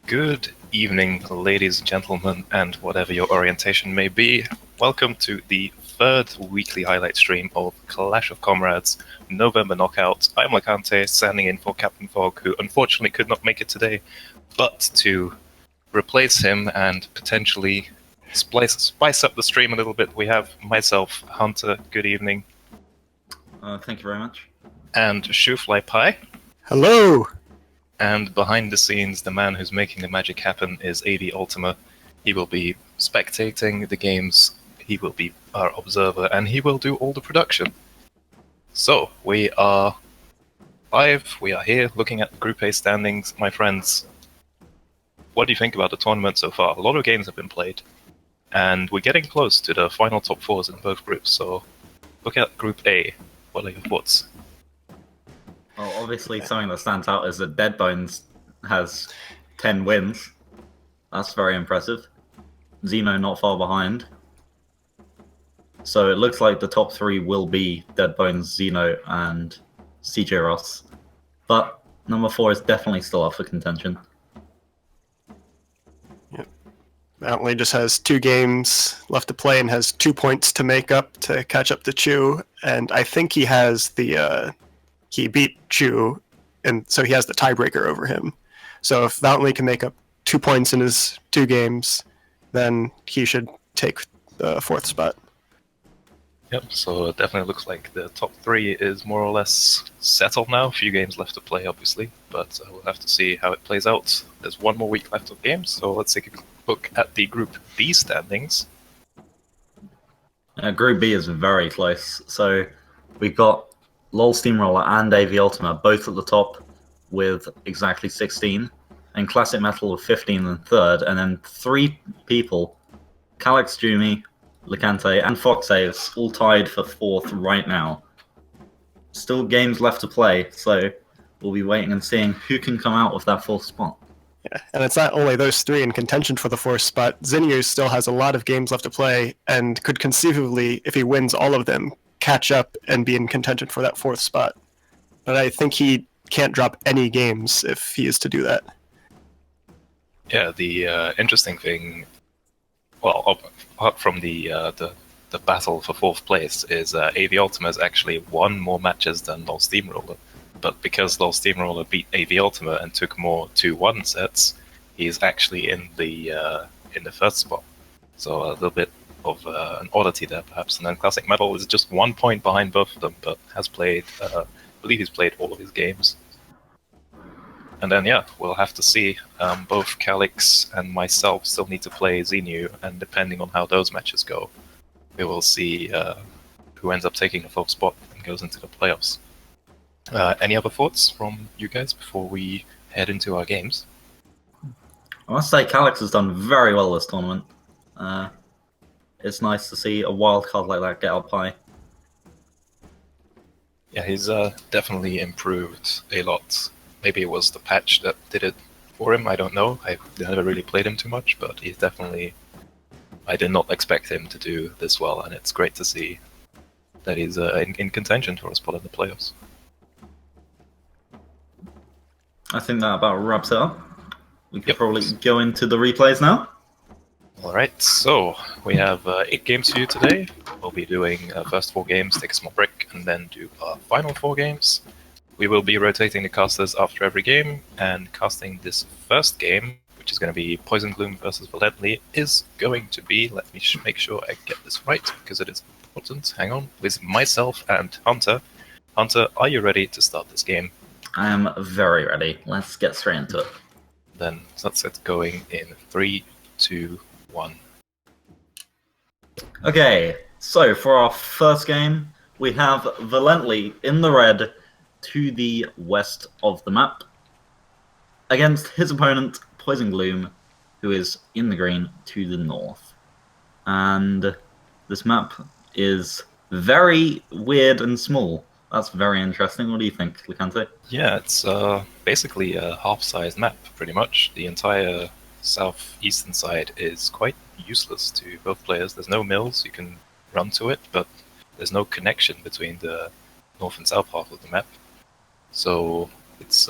Good evening, ladies and gentlemen, and whatever your orientation may be. Welcome to the third weekly highlight stream of Clash of Comrades November Knockout. I'm Lacante, standing in for Captain Fog, who unfortunately could not make it today, but to replace him and potentially spice up the stream a little bit, we have myself, Hunter. Good evening. Thank you very much. And Shoofly Pie. Hello! And behind the scenes, the man who's making the magic happen is AV Ultima. He will be spectating the games, he will be our observer, and he will do all the production. So, we are live, we are here looking at the Group A standings. My friends, what do you think about the tournament so far? A lot of games have been played, and we're getting close to the final top fours in both groups, so look at Group A. What are your thoughts? Well, obviously something that stands out is that Dead Bones has 10 wins. That's very impressive. Xeno not far behind. So it looks like the top three will be Dead Bones, Xeno, and CJ Ross. But number 4 is definitely still up for contention. Yep. Mountley just has 2 games left to play and has 2 points to make up to catch up to Chu. And I think he has he beat Chu, and so he has the tiebreaker over him. So if Mountley can make up 2 points in his 2 games, then he should take the 4th spot. Yep, so it definitely looks like the top 3 is more or less settled now. A few games left to play, obviously, but we'll have to see how it plays out. There's 1 more week left of games, so let's take a look at the Group B standings. Group B is very close. So we've got LoL Steamroller and AV Ultima both at the top with exactly 16, and Classic Metal with 15 in third, and then 3 people, Calix, Jumi, Licante, and Foxaves, all tied for 4th right now. Still games left to play, so we'll be waiting and seeing who can come out with that 4th spot. Yeah, and it's not only those 3 in contention for the 4th spot. Zinyu still has a lot of games left to play and could conceivably, if he wins all of them, catch up and be in contention for that 4th spot. But I think he can't drop any games if he is to do that. Yeah, the interesting thing, well, apart from the battle for 4th place, is AV Ultima has actually won more matches than LoL Steamroller. But because LoL Steamroller beat AV Ultima and took more 2-1 sets, he's actually in the 1st spot. So a little bit of an oddity there, perhaps. And then Classic Metal is just 1 point behind both of them, but has played, I believe he's played all of his games. And then, yeah, we'll have to see. Both Calix and myself still need to play Xenu, and depending on how those matches go, we will see who ends up taking the 4th spot and goes into the playoffs. Any other thoughts from you guys before we head into our games? I must say Calix has done very well this tournament. It's nice to see a wild card like that get up high. Yeah, he's definitely improved a lot. Maybe it was the patch that did it for him, I don't know. I never really played him too much, but he's definitely... I did not expect him to do this well, and it's great to see that he's in contention for a spot in the playoffs. I think that about wraps it up. We could probably go into the replays now. Alright, so we have 8 games for you today. We'll be doing first 4 games, take a small break, and then do our final 4 games. We will be rotating the casters after every game, and casting this first game, which is going to be Poison Gloom versus Valently, is going to be, let me make sure I get this right, because it is important, hang on, with myself and Hunter. Hunter, are you ready to start this game? I am very ready. Let's get straight into it. Then let's get going in 3, 2, 1. Okay, so for our first game, we have Valently in the red to the west of the map against his opponent, Poison Gloom, who is in the green to the north. And this map is very weird and small. That's very interesting. What do you think, Licante? Yeah, it's basically a half-sized map, pretty much. The entire southeastern side is quite useless to both players. There's no mills, you can run to it, but there's no connection between the north and south half of the map. So it's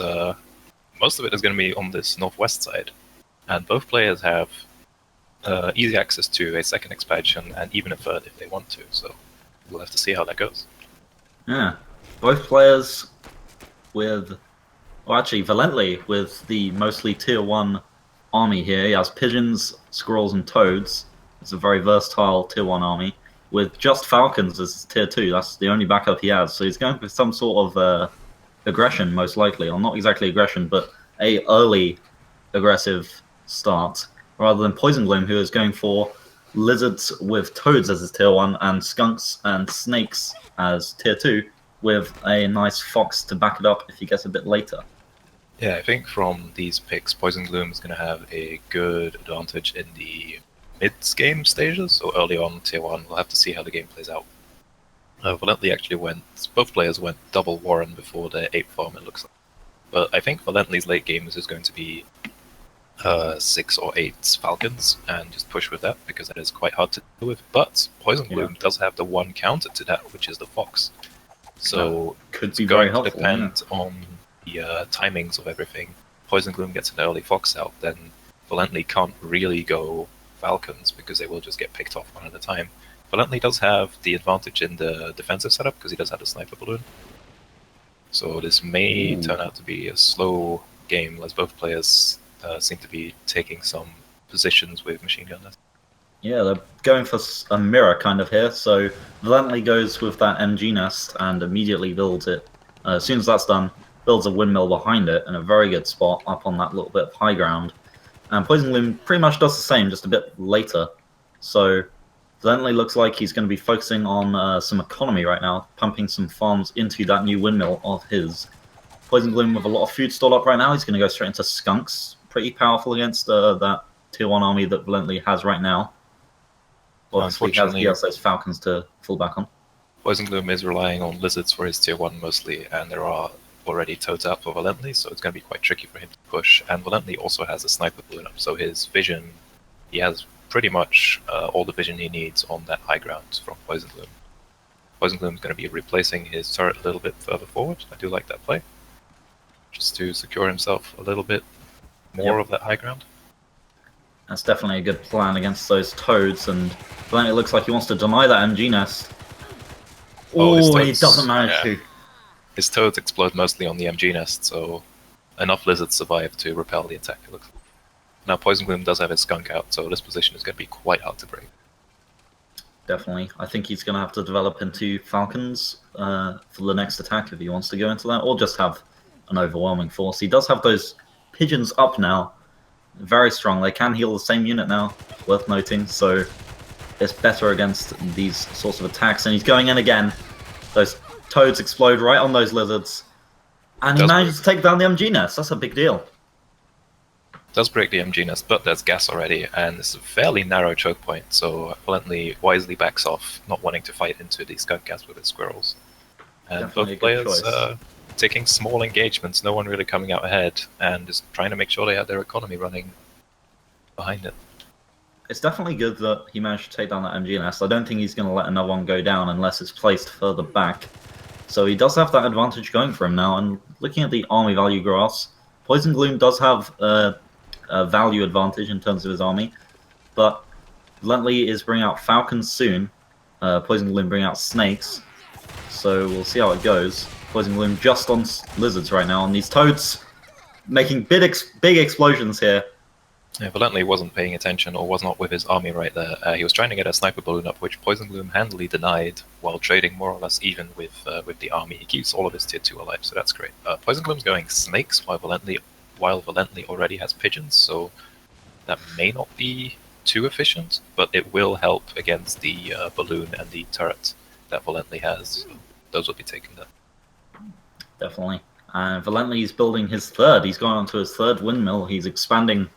most of it is going to be on this northwest side. and both players have easy access to a second expansion and even a third if they want to. So we'll have to see how that goes. Yeah, both players with, well, actually, Valently with the mostly tier 1 army here. He has pigeons, squirrels, and toads. It's a very versatile tier 1 army. With just falcons as tier 2, that's the only backup he has. So he's going for some sort of aggression, most likely, or not exactly aggression, but a early aggressive start, rather than Poison Gloom, who is going for lizards with toads as his tier 1, and skunks and snakes as tier 2, with a nice fox to back it up if he gets a bit later. Yeah, I think from these picks, Poison Gloom is going to have a good advantage in the mid-game stages, so early on tier 1. We'll have to see how the game plays out. Valently actually both players went double Warren before their 8th farm, it looks like. But I think Valently's late games is going to be 6 or 8 falcons, and just push with that, because that is quite hard to deal with. But Poison Gloom does have the one counter to that, which is the fox. So could it's be going very helpful, to depend on the timings of everything. Poison Gloom gets an early fox out, then Valently can't really go falcons because they will just get picked off one at a time. Valently does have the advantage in the defensive setup because he does have the sniper balloon. So this may turn out to be a slow game, as both players seem to be taking some positions with machine gunners. Yeah, they're going for a mirror kind of here. So Valently goes with that MG nest and immediately builds it. As soon as that's done, builds a windmill behind it in a very good spot up on that little bit of high ground. And Poison Gloom pretty much does the same, just a bit later. So Valently looks like he's going to be focusing on some economy right now, pumping some farms into that new windmill of his. Poison Gloom with a lot of food stored up right now. He's going to go straight into skunks. Pretty powerful against that tier 1 army that Valently has right now. Obviously, he has those falcons to fall back on. Poison Gloom is relying on lizards for his tier 1 mostly, and there are already toads out for Valently, so it's going to be quite tricky for him to push. And Valently also has a sniper balloon up, so his vision, he has pretty much all the vision he needs on that high ground from Poison Gloom. Poison Gloom is going to be replacing his turret a little bit further forward. I do like that play, just to secure himself a little bit more of that high ground. That's definitely a good plan against those toads, and Valently looks like he wants to deny that MG nest. Oh, he doesn't manage to. His toads explode mostly on the MG nest, so enough lizards survive to repel the attack, it looks like. Now Poison Gloom does have his skunk out, so this position is going to be quite hard to break. Definitely. I think he's going to have to develop into falcons for the next attack if he wants to go into that, or just have an overwhelming force. He does have those pigeons up now. Very strong. They can heal the same unit now, worth noting, so it's better against these sorts of attacks. And he's going in again. Those toads explode right on those lizards. And he manages to take down the MG nest. That's a big deal. Does break the MG nest, but there's gas already, and it's a fairly narrow choke point, so Valently wisely backs off, not wanting to fight into the skunk gas with his squirrels. And Definitely both players taking small engagements, no one really coming out ahead, and just trying to make sure they have their economy running behind it. It's definitely good that he managed to take down that MG nest. I don't think he's going to let another one go down unless it's placed further back. So he does have that advantage going for him now, and looking at the army value graphs, Poison Gloom does have a value advantage in terms of his army, but Valently is bringing out falcons soon. Poison Gloom bring out snakes, so we'll see how it goes. Poison Gloom just on lizards right now, and these toads making big explosions here. Yeah, Valently wasn't paying attention, or was not with his army right there. He was trying to get a sniper balloon up, which Poison Gloom handily denied, while trading more or less even with the army. He keeps all of his tier 2 alive, so that's great. Poison Gloom's going snakes, while Valently already has pigeons, so that may not be too efficient, but it will help against the balloon and the turret that Valently has. So those will be taken there. Definitely. And Valently is building his third. He's gone on to his third windmill. He's expanding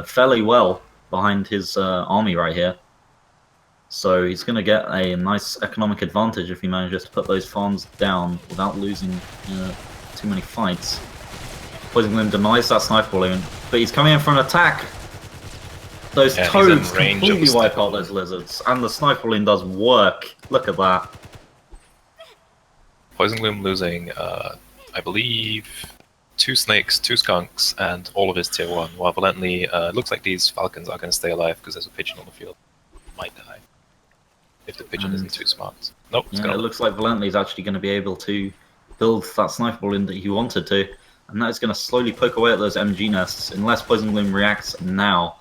fairly well behind his army right here. So he's going to get a nice economic advantage if he manages to put those farms down without losing too many fights. Poison Gloom denies that sniper balloon, but he's coming in for an attack. Those toads completely wipe out those lizards, and the sniper balloon does work. Look at that. Poison Gloom losing, I believe, 2 snakes, 2 skunks, and all of his tier 1, while Valently looks like these falcons are going to stay alive because there's a pigeon on the field. Might die. If the pigeon isn't too smart. Nope. Yeah, it looks like Valently's actually going to be able to build that sniper ball in that he wanted to, and that is going to slowly poke away at those MG nests, unless Poison Gloom reacts now.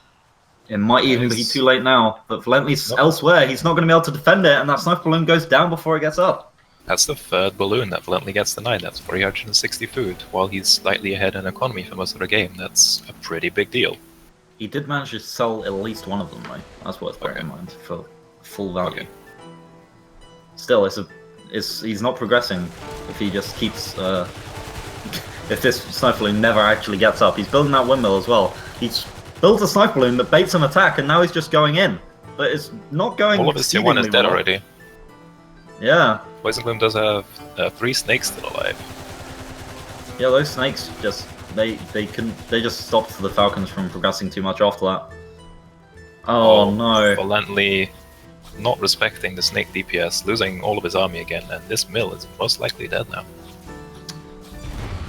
It might even be too late now, but Valently's elsewhere. He's not going to be able to defend it, and that sniper balloon goes down before it gets up. That's the 3rd balloon that Valently gets denied. That's 360 food, while he's slightly ahead in economy for most of the game. That's a pretty big deal. He did manage to sell at least one of them, though. That's worth bearing in mind for full value. Okay. Still, he's not progressing if he just keeps... if this sniper balloon never actually gets up. He's building that windmill as well. He's built a sniper balloon that baits an attack, and now he's just going in. But it's not going... All of his tier 1 is dead already. Yeah. Poison Gloom does have 3 snakes still alive. Yeah, those snakes just... They just stopped the Falcons from progressing too much after that. Oh no. Valently not respecting the snake DPS, losing all of his army again, and this mill is most likely dead now.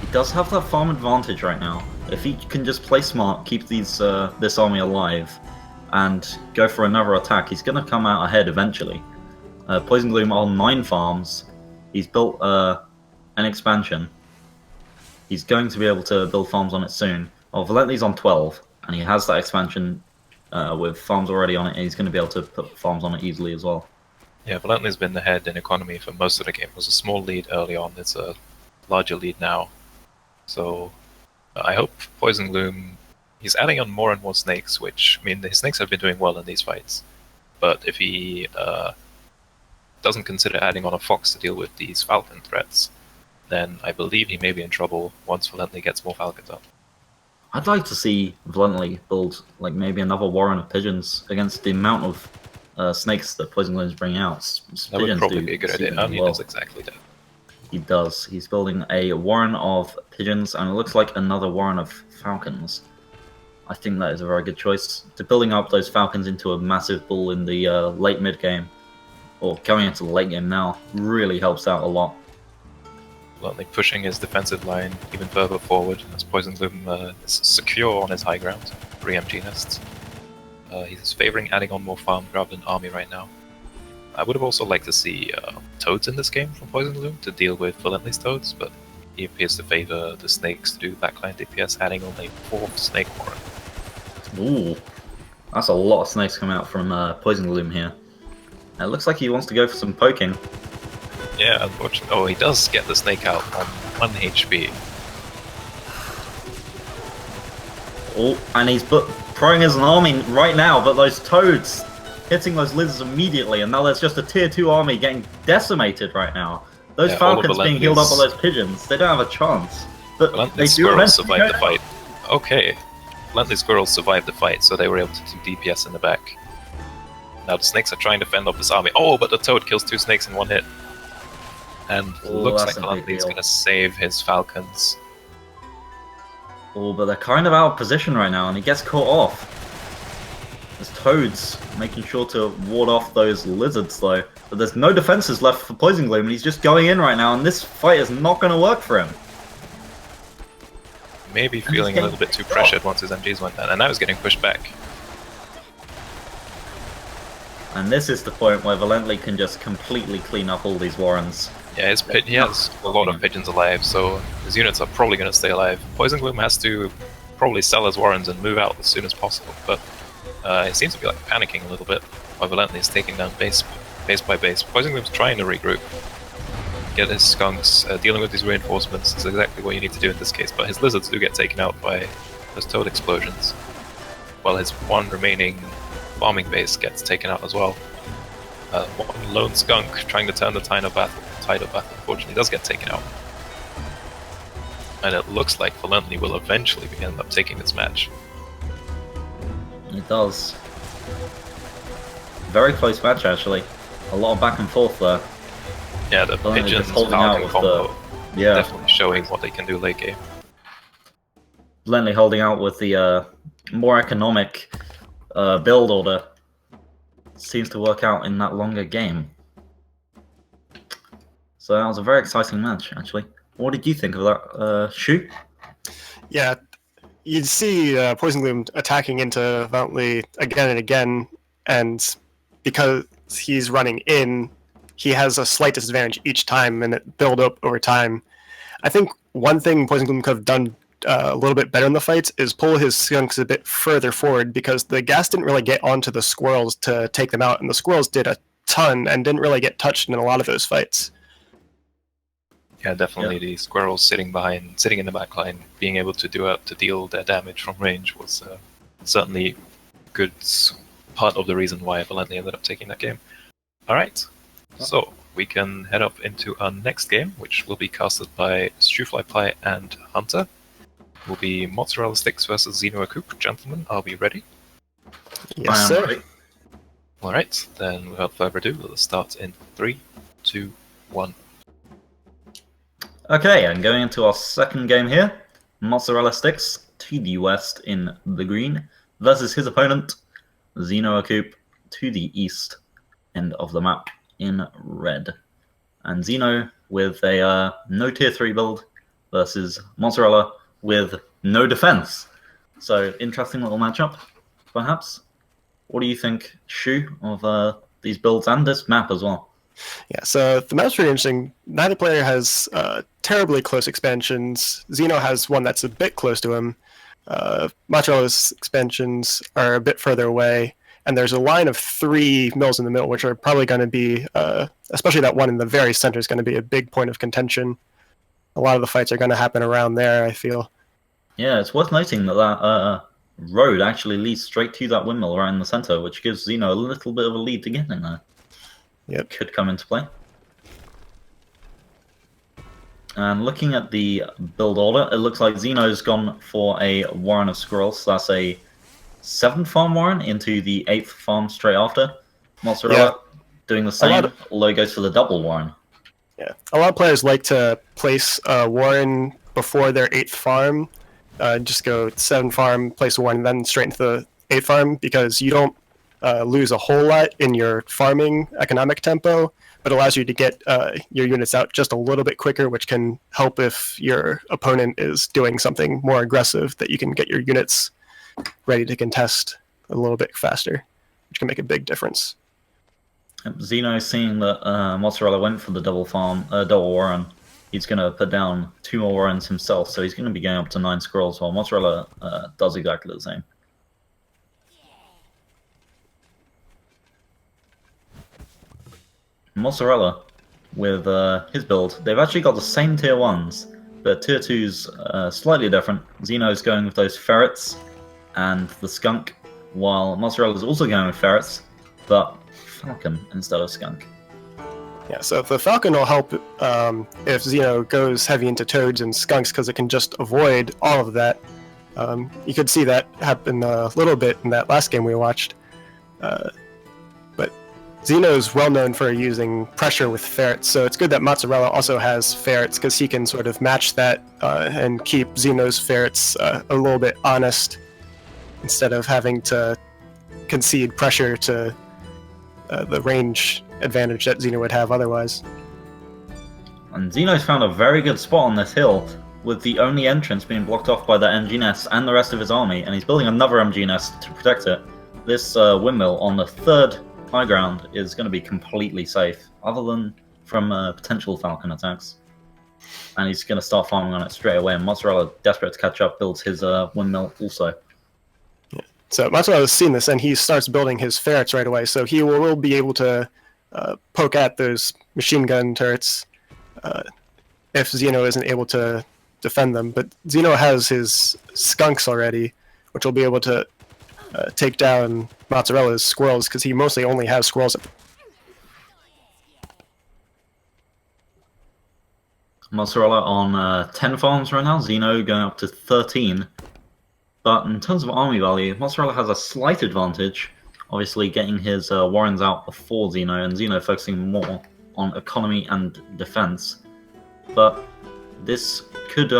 He does have that farm advantage right now. If he can just play smart, keep these this army alive, and go for another attack, he's going to come out ahead eventually. Poison Gloom on 9 farms. He's built an expansion. He's going to be able to build farms on it soon. Well, Valently's on 12, and he has that expansion with farms already on it, and he's going to be able to put farms on it easily as well. Yeah, Valently's been ahead in economy for most of the game. It was a small lead early on. It's a larger lead now. So I hope Poison Gloom... He's adding on more and more snakes, which... I mean, his snakes have been doing well in these fights. But if he doesn't consider adding on a fox to deal with these falcon threats, then I believe he may be in trouble once Valently gets more falcons up. I'd like to see Valently build like maybe another warren of pigeons against the amount of snakes that Poison Gloom is bringing out. That would probably be a good idea. He does exactly that. He does. He's building a warren of pigeons, and it looks like another warren of falcons. I think that is a very good choice. To building up those falcons into a massive bull in the late mid game, or going into the late game now, really helps out a lot. Valently pushing his defensive line even further forward as Poison Gloom is secure on his high ground, 3 MG nests. He's favoring adding on more farm rather than army right now. I would have also liked to see toads in this game from Poison Gloom to deal with Valently's toads, but he appears to favor the snakes to do backline DPS, adding on a 4th snake warren. Ooh, that's a lot of snakes coming out from Poison Gloom here. It looks like he wants to go for some poking. Yeah, unfortunately. Oh, he does get the snake out on 1 HP. Oh, and he's throwing his army right now, but those toads hitting those lizards immediately, and now there's just a tier 2 army getting decimated right now. Those falcons being healed up by those pigeons, they don't have a chance. But they do squirrels survived the fight. Okay, Valently squirrels survived the fight, so they were able to do DPS in the back. Now the snakes are trying to fend off this army. Oh, but the toad kills 2 snakes in 1 hit. And looks like Valently's going to save his falcons. Oh, but they're kind of out of position right now, and he gets caught off. There's toads making sure to ward off those lizards, though. But there's no defenses left for Poison Gloom, and he's just going in right now, and this fight is not going to work for him. Maybe feeling a little bit too pressured once his MGs went down, and now he's getting pushed back. And this is the point where Valently can just completely clean up all these warrens. Yeah, he has a lot of pigeons alive, so his units are probably going to stay alive. Poison Gloom has to probably sell his warrens and move out as soon as possible, but it seems to be like panicking a little bit while Valently is taking down base by base. Poison Gloom's trying to regroup, get his skunks, dealing with these reinforcements is exactly what you need to do in this case, but his lizards do get taken out by those toad explosions, while his 1 remaining farming base gets taken out as well. 1 lone skunk trying to turn the tide of battle unfortunately does get taken out. And it looks like Valently will eventually end up taking this match. It does. Very close match, actually. A lot of back and forth there. Yeah, the pigeons falcon combo definitely showing what they can do late game. Valently holding out with the more economic build order. Seems to work out in that longer game. So that was a very exciting match, actually. What did you think of that, Shu? Yeah, you'd see Poison Gloom attacking into Valiantly again and again, and because he's running in, he has a slight disadvantage each time, and it build up over time. I think one thing Poison Gloom could have done a little bit better in the fights is pull his skunks a bit further forward, because the gas didn't really get onto the squirrels to take them out, and the squirrels did a ton and didn't really get touched in a lot of those fights. Yeah, definitely. The squirrels sitting in the back line, being able to deal their damage from range was certainly a good part of the reason why Valenti ended up taking that game. All right, so we can head up into our next game, which will be casted by Stewfly Pie and Hunter. Will be Mozzarella Sticks versus Xeno Coop. Gentlemen, are we ready? Yes, sir. Ready. All right, then without further ado, let's start in 3, 2, 1. Okay, and going into our second game here, Mozzarella Sticks to the west in the green versus his opponent, Xeno Coop, to the east end of the map in red. And Xeno with a no tier 3 build versus Mozzarella with no defense. So, interesting little matchup, perhaps. What do you think, Shu, of these builds and this map as well? Yeah, so the map's pretty interesting. Neither player has terribly close expansions. Xeno has one that's a bit close to him. Mozzarella's expansions are a bit further away, and there's a line of 3 mills in the middle, which are probably going to be, especially that one in the very center, is going to be a big point of contention. A lot of the fights are going to happen around there, I feel. Yeah, it's worth noting that that road actually leads straight to that windmill right in the center, which gives Xeno a little bit of a lead to get in there. Yep. Could come into play. And looking at the build order, it looks like Xeno's gone for a Warren of Squirrels. So that's a 7th farm Warren into the 8th farm straight after. Mozzarella doing the same, although goes for the double Warren. Yeah, a lot of players like to place Warren before their 8th farm. Just go 7 farm, place a Warren, and then straight into the 8th farm, because you don't lose a whole lot in your farming economic tempo, but allows you to get your units out just a little bit quicker, which can help if your opponent is doing something more aggressive, that you can get your units ready to contest a little bit faster, which can make a big difference. Xeno, seeing that Mozzarella went for the double Warren, he's going to put down 2 more Warrens himself, so he's going to be going up to 9 squirrels, while Mozzarella does exactly the same. Mozzarella, with his build, they've actually got the same tier 1s, but tier 2s slightly different. Xeno's going with those ferrets and the skunk, while Mozzarella's also going with ferrets, but falcon instead of skunk. Yeah, so the falcon will help if Xeno goes heavy into toads and skunks, because it can just avoid all of that. You could see that happen a little bit in that last game we watched. But Xeno is well known for using pressure with ferrets, so it's good that Mozzarella also has ferrets, because he can sort of match that and keep Xeno's ferrets a little bit honest, instead of having to concede pressure to the range advantage that Xeno would have otherwise. And Xeno's found a very good spot on this hill, with the only entrance being blocked off by that MG nest and the rest of his army, and he's building another MG nest to protect it. This windmill on the 3rd high ground is going to be completely safe, other than from potential falcon attacks. And he's going to start farming on it straight away, and Mozzarella, desperate to catch up, builds his windmill also. Yeah. So Mozzarella's seen this, and he starts building his ferrets right away, so he will be able to poke at those machine gun turrets if Xeno isn't able to defend them. But Xeno has his skunks already, which will be able to take down Mozzarella's squirrels, because he mostly only has squirrels. Mozzarella on 10 farms right now, Xeno going up to 13. But in terms of army value, Mozzarella has a slight advantage, obviously getting his Warrens out before Xeno, and Xeno focusing more on economy and defense. But this could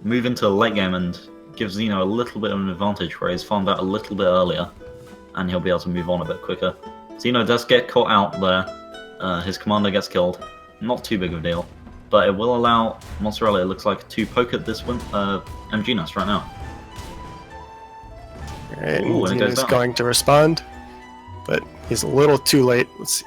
move into a late game and give Xeno a little bit of an advantage, where he's farmed out a little bit earlier, and he'll be able to move on a bit quicker. Xeno does get caught out there. His commander gets killed. Not too big of a deal. but it will allow Mozzarella, it looks like, to poke at this MG Nest right now. Alright, Ooh, and it goes Xeno's down. going to respond, but he's a little too late. Let's see.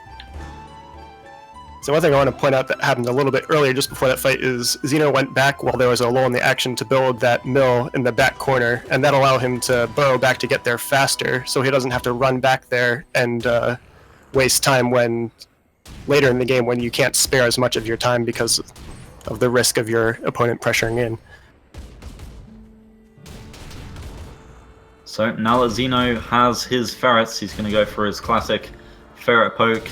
So one thing I want to point out that happened a little bit earlier, just before that fight, is Xeno went back while there was a lull in the action to build that mill in the back corner, and that allowed him to burrow back to get there faster, so he doesn't have to run back there and waste time when later in the game when you can't spare as much of your time because of the risk of your opponent pressuring in. So now that Xeno has his ferrets, he's going to go for his classic ferret poke.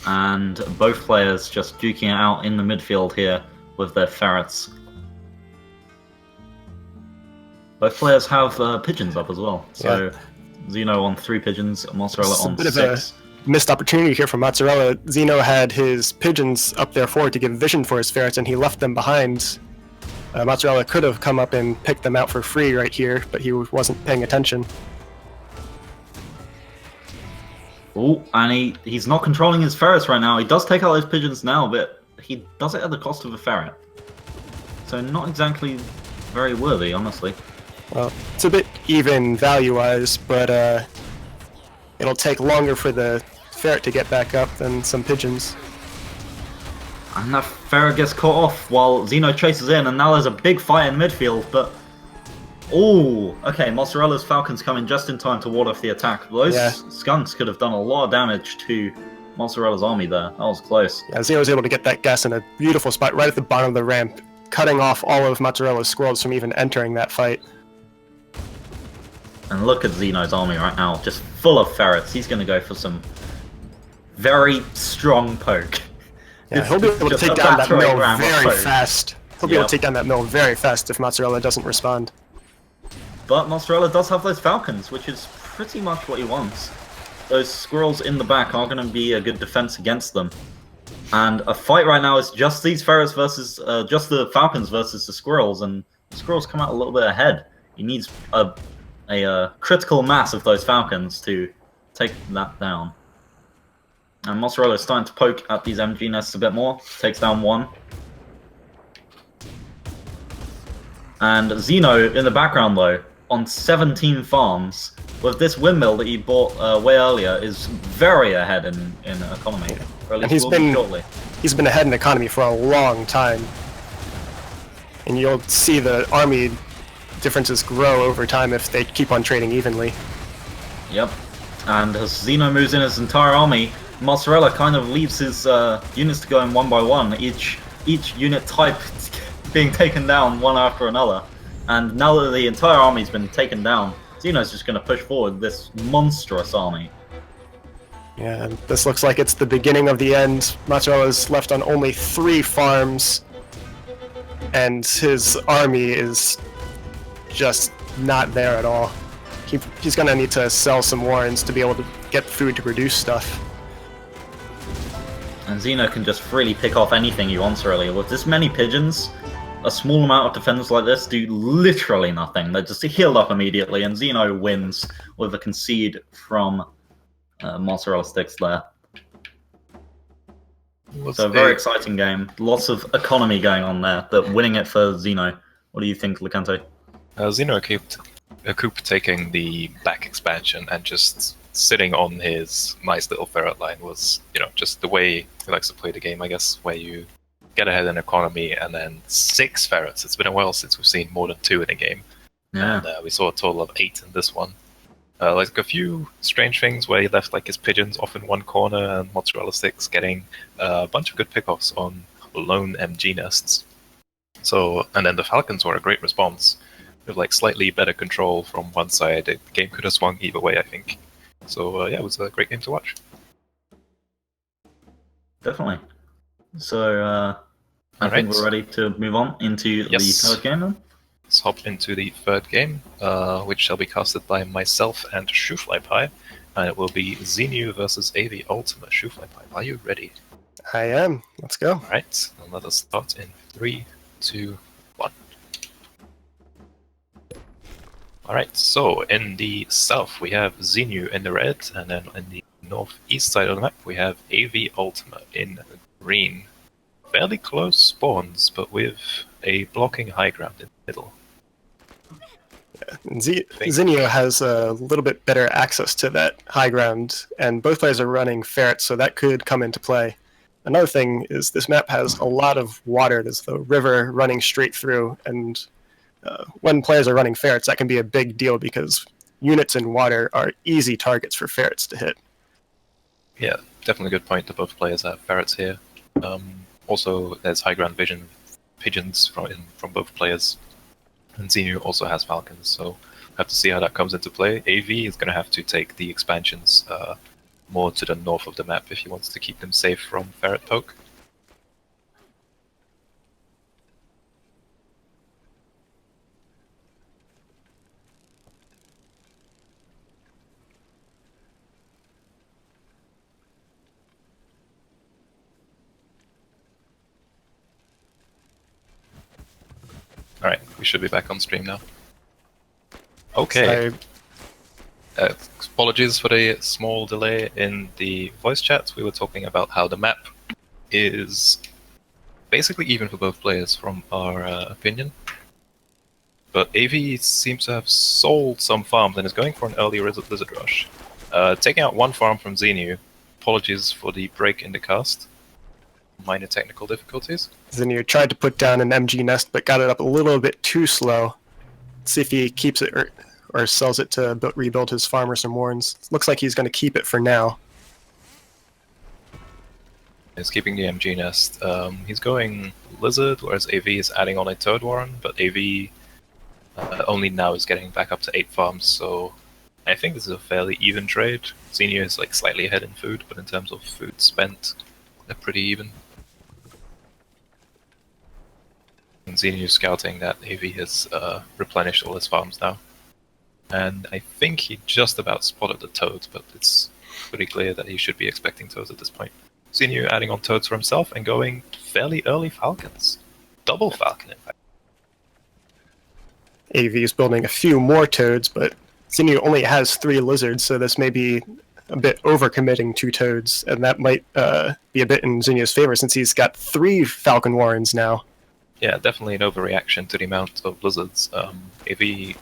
And both players just duking it out in the midfield here with their ferrets. Both players have pigeons up as well. So Yeah. Xeno on 3 pigeons, Mozzarella It's a on bit of 6. Missed opportunity here from Mozzarella. Xeno had his pigeons up there forward to give vision for his ferrets, and he left them behind. Mozzarella could have come up and picked them out for free right here, but he wasn't paying attention. Oh, and he's not controlling his ferrets right now. He does take out those pigeons now, but he does it at the cost of a ferret. So not exactly very worthy, honestly. Well, it's a bit even value-wise, but it'll take longer for the ferret to get back up than some pigeons. And that ferret gets caught off while Xeno chases in, and now there's a big fight in midfield, but... Oh, okay, Mozzarella's Falcons come in just in time to ward off the attack. Those skunks could have done a lot of damage to Mozzarella's army there. That was close. Yeah, Xeno was able to get that gas in a beautiful spot right at the bottom of the ramp, cutting off all of Mozzarella's squirrels from even entering that fight. And look at Xeno's army right now, just full of ferrets. He's going to go for some very strong poke. Yeah, he'll be able to take down that mill very fast. He'll be able to take down that mill very fast if Mozzarella doesn't respond. But Mozzarella does have those Falcons, which is pretty much what he wants. Those squirrels in the back are going to be a good defense against them. And a fight right now is just these ferrets versus, just the Falcons versus the squirrels, and the squirrels come out a little bit ahead. He needs a critical mass of those Falcons to take that down. And Mozzarella is starting to poke at these MG nests a bit more, takes down one. And Xeno in the background though, on 17 farms, with this windmill that he bought way earlier, is very ahead in economy. Or at least he's been ahead in economy for a long time. And you'll see the army differences grow over time if they keep on trading evenly. Yep. And as Xeno moves in his entire army, Mozzarella kind of leaves his units to go in one by one, each unit type being taken down one after another. And now that the entire army's been taken down, Xeno's just going to push forward this monstrous army. Yeah, and this looks like it's the beginning of the end. Mozzarella's left on only 3 farms, and his army is just not there at all. He's going to need to sell some warrens to be able to get food to produce stuff. And Xeno can just freely pick off anything he wants, really. With this many pigeons, a small amount of defenders like this do literally nothing. They're just healed up immediately, and Xeno wins with a concede from Mozzarella Sticks there. So a very exciting game. Lots of economy going on there, but winning it for Xeno. What do you think, Licante? Xeno Coop taking the back expansion and just sitting on his nice little ferret line was, just the way he likes to play the game, I guess, where you get ahead in economy and then 6 ferrets. It's been a while since we've seen more than 2 in a game. Yeah. And we saw a total of 8 in this one. Like a few strange things where he left like his pigeons off in one corner and Mozzarella Sticks getting a bunch of good pickoffs on lone MG nests. So, and then the Falcons were a great response. With like slightly better control from one side. The game could have swung either way, I think. So yeah, it was a great game to watch. Definitely. So I think we're ready to move on into the third game then. Let's hop into the third game, which shall be casted by myself and Shooflypie, and it will be Xenu versus AV Ultima. Shooflypie, are you ready? I am. Let's go. Alright, and let us start in 3, 2, 1. Alright, so in the south we have Xenu in the red, and then in the northeast side of the map we have AV Ultima in green. fairly close spawns, but with a blocking high ground in the middle. And Zinio has a little bit better access to that high ground, and both players are running ferrets, so that could come into play. Another thing is this map has a lot of water. There's the river running straight through, and when players are running ferrets, that can be a big deal because units in water are easy targets for ferrets to hit. Yeah, definitely a good point that both players have ferrets here. Also, there's high ground vision pigeons from both players. And Xenu also has falcons, so have to see how that comes into play. AV is going to have to take the expansions more to the north of the map if he wants to keep them safe from ferret poke. Alright, we should be back on stream now. Okay. Apologies for the small delay in the voice chat. We were talking about how the map is basically even for both players from our opinion. But AV seems to have sold some farms and is going for an early lizard rush. Taking out one farm from Xenu. Apologies for the break in the cast. Minor technical difficulties. Zinio tried to put down an MG nest, but got it up a little bit too slow. Let's see if he keeps it or sells it to rebuild his farm or some warrens. Looks like he's going to keep it for now. He's keeping the MG nest. He's going lizard, whereas AV is adding on a toad warren, but AV only now is getting back up to 8 farms, so I think this is a fairly even trade. Xenu is like slightly ahead in food, but in terms of food spent, they're pretty even. And Xenu is scouting that AV has replenished all his farms now. And I think he just about spotted the toads, but it's pretty clear that he should be expecting toads at this point. Xenu adding on toads for himself and going fairly early falcons. Double falcon, in fact. AV is building a few more toads, but Xenu only has 3 lizards, so this may be a bit overcommitting 2 toads, and that might be a bit in Xenu's favor since he's got 3 falcon warrens now. Yeah, definitely an overreaction to the amount of lizards. AV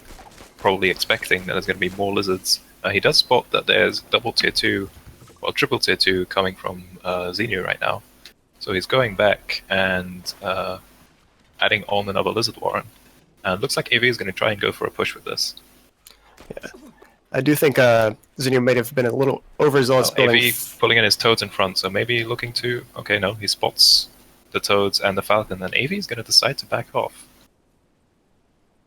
probably expecting that there's going to be more lizards. He does spot that there's double tier 2, well, triple tier 2 coming from Xenu right now. So he's going back and adding on another lizard warren. And looks like AV is going to try and go for a push with this. Yeah. I do think Xenu may have been a little overzealous building. AV pulling in his toads in front, so maybe looking to... Okay, no, he spots the toads and the falcon, and AV is going to decide to back off.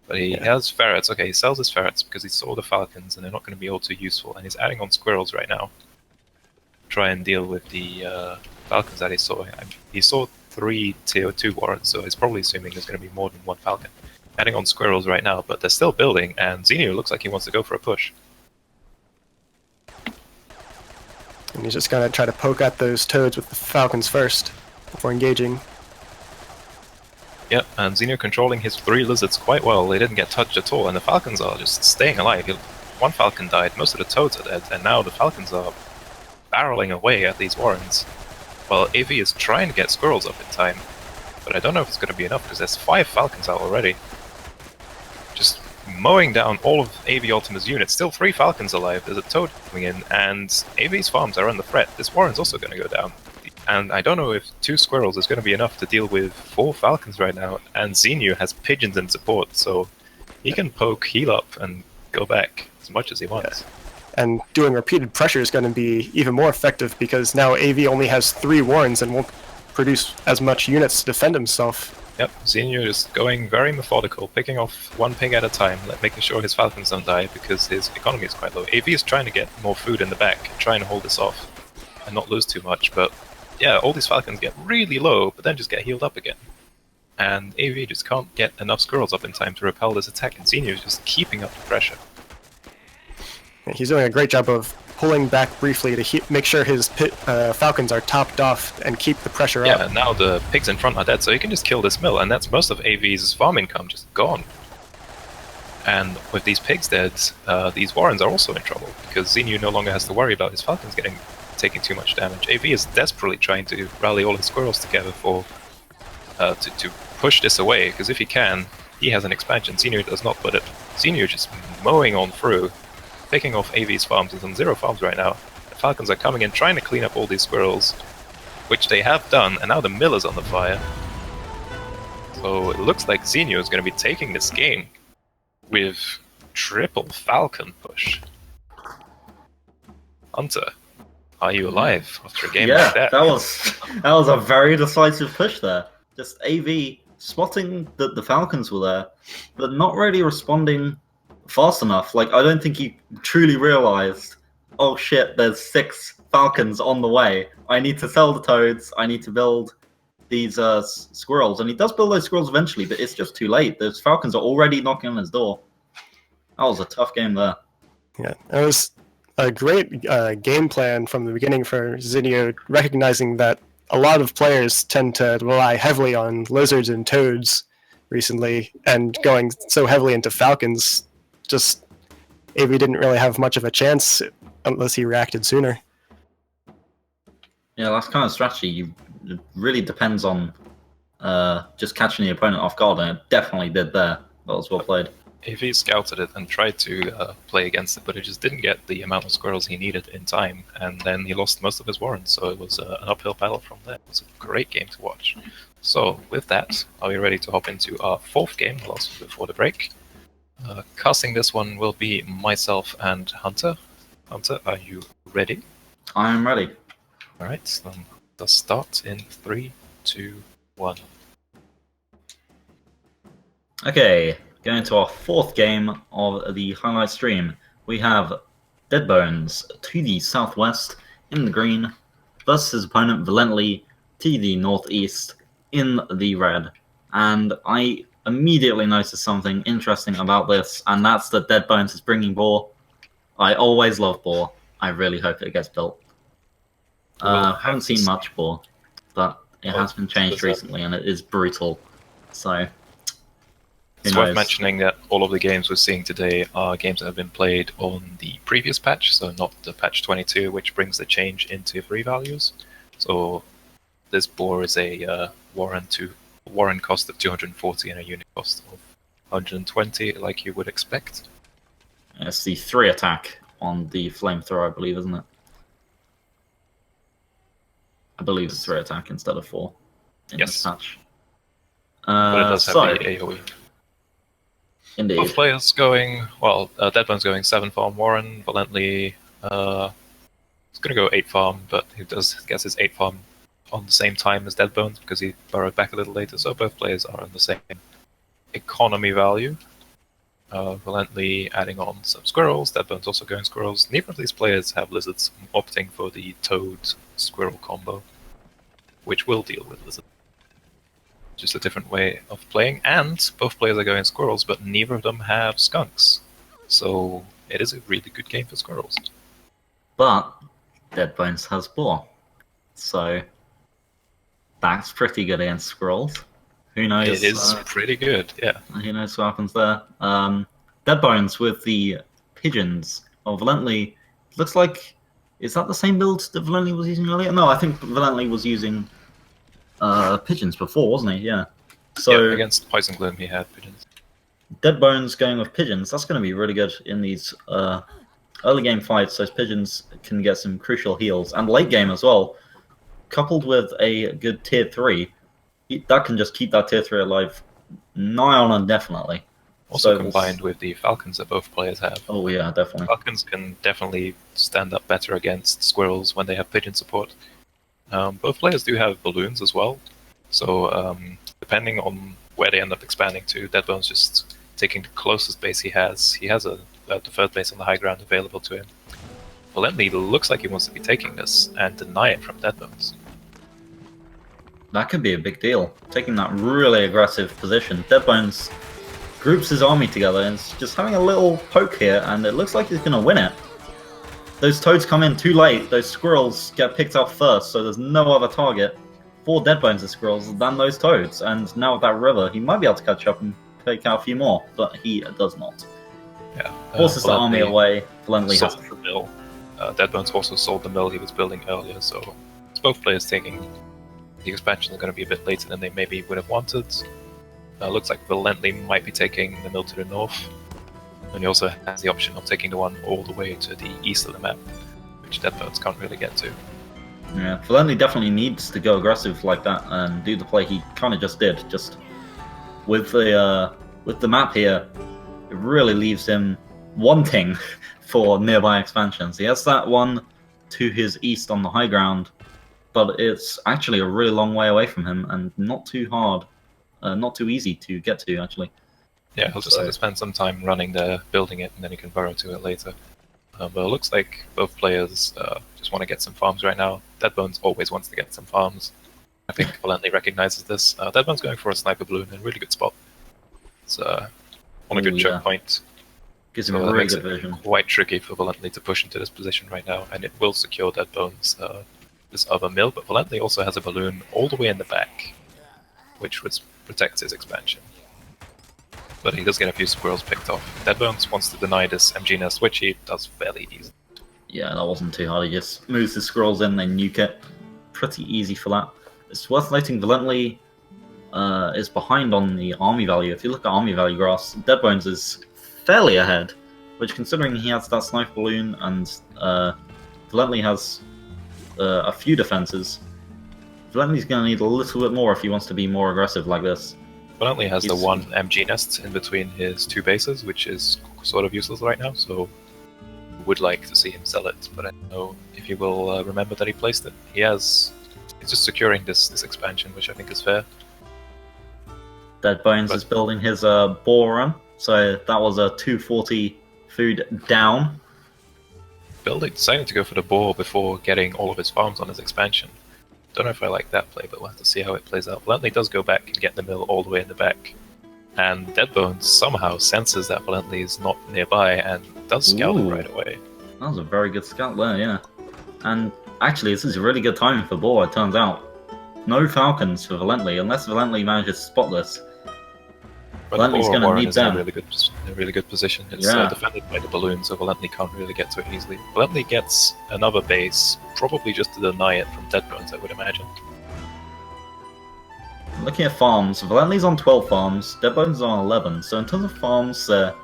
But he has ferrets. Okay, he sells his ferrets because he saw the falcons, and they're not going to be all too useful. And he's adding on squirrels right now. Try and deal with the falcons that he saw. He saw 3 tier 2 warrens, so he's probably assuming there's going to be more than 1 falcon. Adding on squirrels right now, but they're still building, and Xenu looks like he wants to go for a push. And he's just going to try to poke at those toads with the falcons first before engaging. Yep, and Xenu controlling his 3 lizards quite well. They didn't get touched at all, and the falcons are just staying alive. 1 falcon died, most of the toads are dead, and now the falcons are barreling away at these warrens. Well, AV is trying to get squirrels up in time, but I don't know if it's going to be enough because there's 5 falcons out already. Just mowing down all of AV Ultima's units. Still 3 falcons alive. There's a toad coming in, and AV's farms are under threat. This warren's also going to go down. And I don't know if 2 squirrels is going to be enough to deal with 4 falcons right now. And Xenu has pigeons in support, so he can poke, heal up, and go back as much as he wants. Yeah. And doing repeated pressure is going to be even more effective because now AV only has 3 warrens and won't produce as much units to defend himself. Yep, Xenu is going very methodical, picking off 1 pig at a time, making sure his falcons don't die because his economy is quite low. AV is trying to get more food in the back, trying to hold this off and not lose too much, but yeah, all these falcons get really low, but then just get healed up again. And AV just can't get enough squirrels up in time to repel this attack, and Xenu is just keeping up the pressure. He's doing a great job of pulling back briefly to make sure his falcons are topped off and keep the pressure up. Yeah, and now the pigs in front are dead, so he can just kill this mill, and that's most of AV's farm income just gone. And with these pigs dead, these warrens are also in trouble, because Xenu no longer has to worry about his falcons taking too much damage. AV is desperately trying to rally all his squirrels together for to push this away, because if he can, he has an expansion. Senior does not, but Senior just mowing on through, taking off AV's farms. He's on 0 farms right now. The Falcons are coming in, trying to clean up all these squirrels, which they have done, and now the mill is on the fire. So it looks like Senior is going to be taking this game with triple Falcon push. Hunter, are you alive after a game like that? that was a very decisive push there. Just AV spotting that the Falcons were there, but not really responding fast enough. Like, I don't think he truly realized, oh shit, there's 6 Falcons on the way. I need to sell the toads. I need to build these squirrels. And he does build those squirrels eventually, but it's just too late. Those Falcons are already knocking on his door. That was a tough game there. Yeah, it was a great game plan from the beginning for Zinio, recognizing that a lot of players tend to rely heavily on lizards and toads recently, and going so heavily into Falcons, just AV didn't really have much of a chance unless he reacted sooner. Yeah, that's kind of strategy. It really depends on just catching the opponent off guard, and it definitely did there. That was well played. AV scouted it and tried to play against it, but he just didn't get the amount of squirrels he needed in time, and then he lost most of his warrants, so it was an uphill battle from there. It was a great game to watch. So, with that, are we ready to hop into our 4th game, last before the break? Casting this one will be myself and Hunter. Hunter, are you ready? I am ready. Alright, then let's start in 3, 2, 1. Okay, going to our 4th game of the highlight stream. We have Deadbones to the southwest in the green versus his opponent Valently to the northeast in the red. And I immediately noticed something interesting about this, and that's that Deadbones is bringing boar. I always love boar. I really hope it gets built. Haven't seen much boar, but it has been changed recently, and it is brutal. So, it's worth mentioning that all of the games we're seeing today are games that have been played on the previous patch, so not the patch 22, which brings the change into 3 values. So this boar is a warren cost of 240 and a unit cost of 120, like you would expect. It's the 3 attack on the flamethrower, I believe, isn't it? I believe it's 3 attack instead of 4 in this patch. But it does have the AoE. Indeed. Both players going, well, Deadbone's going 7 farm Warren, Valently is going to go 8 farm, but he does gets his 8 farm on the same time as Deadbones because he burrowed back a little later, so both players are on the same economy value. Valently adding on some squirrels, Deadbone's also going squirrels. Neither of these players have lizards, opting for the toad-squirrel combo, which will deal with lizards. Just a different way of playing, and both players are going squirrels, but neither of them have skunks. So it is a really good game for squirrels. But Deadbones has boar, so that's pretty good against squirrels. Who knows? It is pretty good, yeah. Who knows what happens there? Deadbones with the pigeons. Oh, Valently looks like, is that the same build that Valently was using earlier? No, I think Valently was using pigeons before, wasn't he? Yeah. So yeah, against Poison Gloom he had pigeons. Deadbones going with pigeons, that's going to be really good in these early game fights. Those pigeons can get some crucial heals, and late game as well. Coupled with a good tier 3, that can just keep that tier 3 alive nigh on indefinitely. Also combined with the Falcons that both players have. Oh yeah, definitely. Falcons can definitely stand up better against squirrels when they have pigeon support. Both players do have balloons as well, so depending on where they end up expanding to, Deadbone's just taking the closest base he has. He has the third base on the high ground available to him. Valently looks like he wants to be taking this and deny it from Deadbones. That could be a big deal, taking that really aggressive position. Deadbones groups his army together and is just having a little poke here, and it looks like he's going to win it. Those toads come in too late, those squirrels get picked up first, so there's no other target for Deadbones' squirrels than those toads. And now with that river, he might be able to catch up and take out a few more, but he does not. Yeah, forces the army away. Valently has sold the mill. Deadbones also sold the mill he was building earlier, so it's both players taking the expansions are going to be a bit later than they maybe would have wanted. Looks like Valently might be taking the mill to the north, and he also has the option of taking the one all the way to the east of the map, which Deadbones can't really get to. Yeah, Valently definitely needs to go aggressive like that and do the play he kind of just did. Just with the map here, it really leaves him wanting for nearby expansions. He has that one to his east on the high ground, but it's actually a really long way away from him and not too hard, not too easy to get to, actually. Yeah, he'll just have to spend some time running there, building it, and then he can burrow to it later. But it looks like both players just want to get some farms right now. Deadbones always wants to get some farms. I think Valently recognizes this. Deadbone's going for a sniper balloon in a really good spot. It's on a good choke point. Gives him a really good vision. Quite tricky for Valently to push into this position right now, and it will secure Deadbones this other mill. But Valently also has a balloon all the way in the back, which would protect his expansion. But he does get a few squirrels picked off. Deadbones wants to deny this MG nest, which he does fairly easily. Yeah, that wasn't too hard. He just moves the squirrels in, they nuke it. Pretty easy for that. It's worth noting Valently is behind on the army value. If you look at army value graphs, Deadbones is fairly ahead, which considering he has that sniper balloon and Valently has a few defenses, Valently's going to need a little bit more if he wants to be more aggressive like this. Valently has the one MG nest in between his two bases, which is sort of useless right now, so would like to see him sell it, but I don't know if he will remember that he placed it. He's just securing this expansion, which I think is fair. Deadbones is building his boar run, so that was a 240 food down. Deciding to go for the boar before getting all of his farms on his expansion. Don't know if I like that play, but we'll have to see how it plays out. Valently does go back and get the mill all the way in the back, and Deadbones somehow senses that Valently is not nearby and does scout it right away. That was a very good scout there, yeah. And actually, this is a really good timing for boar, it turns out. No falcons for Valently, unless Valently manages to spot this. But Valently's going to need them. In a really good position. It's defended by the balloon, so Valently can't really get to it easily. Valently gets another base, probably just to deny it from Deadbones, I would imagine. Looking at farms, Valently's on 12 farms, Deadbones is on 11, so in terms of farms, they're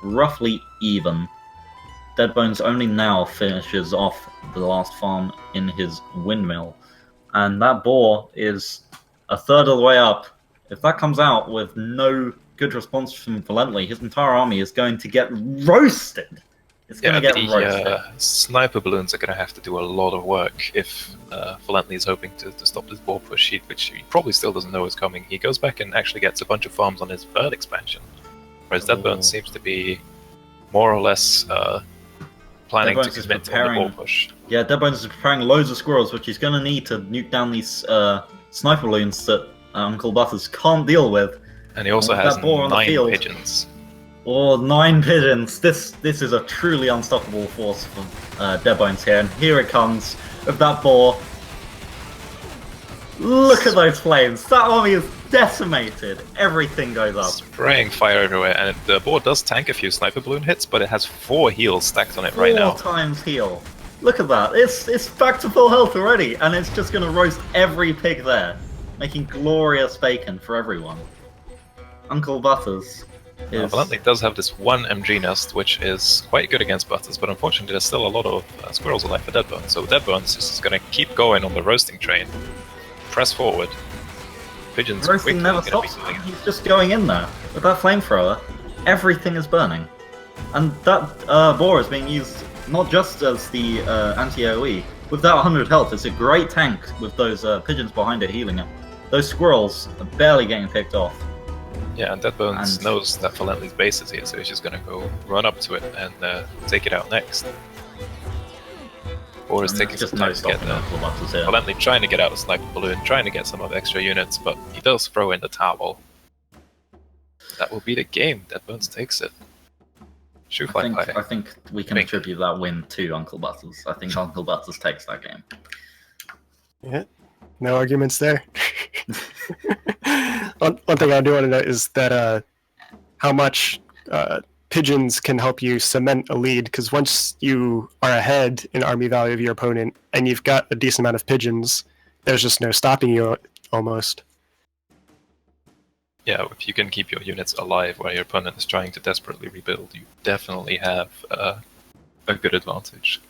roughly even. Deadbones only now finishes off the last farm in his windmill, and that boar is a third of the way up. If that comes out with no good response from Valently, his entire army is going to get roasted. It's going to get roasted. Sniper balloons are going to have to do a lot of work if Valently is hoping to stop this boar push, which he probably still doesn't know is coming. He goes back and actually gets a bunch of farms on his third expansion, whereas Deadbones seems to be more or less planning to commit to the boar push. Yeah, Deadbones is preparing loads of squirrels, which he's going to need to nuke down these sniper balloons that Uncle Butters can't deal with. And he also has 9 pigeons. Oh, 9 pigeons. This is a truly unstoppable force from Deadbones here. And here it comes with that boar. Look at those flames. That army is decimated. Everything goes up. Spraying fire everywhere. And the boar does tank a few sniper balloon hits, but it has 4 heals stacked on it right now. 4 times heal. Look at that. It's back to full health already. And it's just going to roast every pig there, making glorious bacon for everyone. Uncle Butters is... Valently does have this one MG nest, which is quite good against Butters, but unfortunately there's still a lot of squirrels alive for Deadbones, so Deadbones is just going to keep going on the roasting train. Press forward. Pigeons roasting never stops. He's just going in there with that flamethrower. Everything is burning. And that boar is being used not just as the anti-AoE. With that 100 health, it's a great tank with those pigeons behind it healing it. Those squirrels are barely getting picked off. Yeah, and Deadbones knows that Valently's base is here, so he's just gonna go run up to it and take it out next. Or is taking some time to get there. Valently trying to get out a sniper balloon, trying to get some of extra units, but he does throw in the towel. That will be the game. Deadbones takes it. I think we can attribute that win to Uncle Butters. I think Uncle Butters takes that game. Yeah, no arguments there. One thing I do want to note is that how much pigeons can help you cement a lead, because once you are ahead in army value of your opponent and you've got a decent amount of pigeons, there's just no stopping you almost. Yeah, if you can keep your units alive while your opponent is trying to desperately rebuild, you definitely have a good advantage.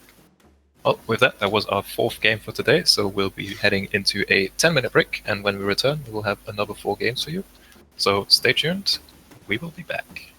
Well, with that, that was our 4th game for today, so we'll be heading into a 10-minute break, and when we return, we'll have another 4 games for you. So stay tuned, we will be back.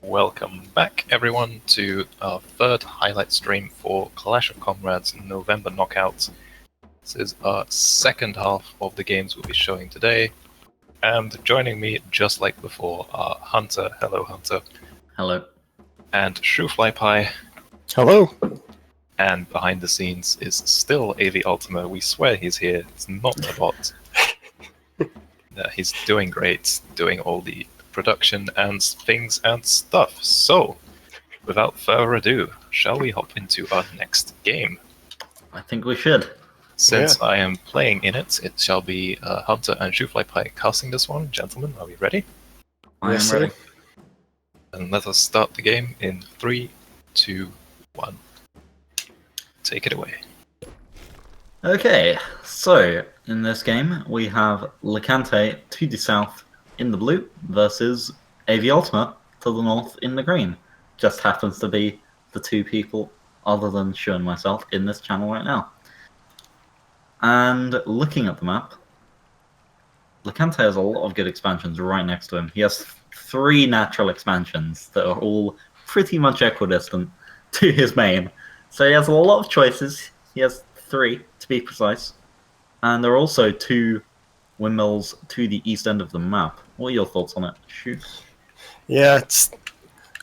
Welcome back, everyone, to our third highlight stream for Clash of Comrades November Knockouts. This is our second half of the games we'll be showing today. And joining me, just like before, are Hunter. Hello, Hunter. Hello. And Shoeflypie. Hello. And behind the scenes is still AV Ultima. We swear he's here. It's not a bot. He's doing great, doing all the production and things and stuff. So, without further ado, shall we hop into our next game? I think we should. Since I am playing in it, it shall be Hunter and Shoeflypie casting this one. Gentlemen, are we ready? I am ready. And let us start the game in 3, 2, 1. Take it away. Okay, so in this game we have Licante to the south in the blue versus AV Ultima to the north in the green. Just happens to be the two people other than Shu and myself in this channel right now. And looking at the map, Licante has a lot of good expansions right next to him. He has 3 natural expansions that are all pretty much equidistant to his main. So he has a lot of choices. He has 3 to be precise. And there are also 2 windmills to the east end of the map. What are your thoughts on it, Shu? Yeah,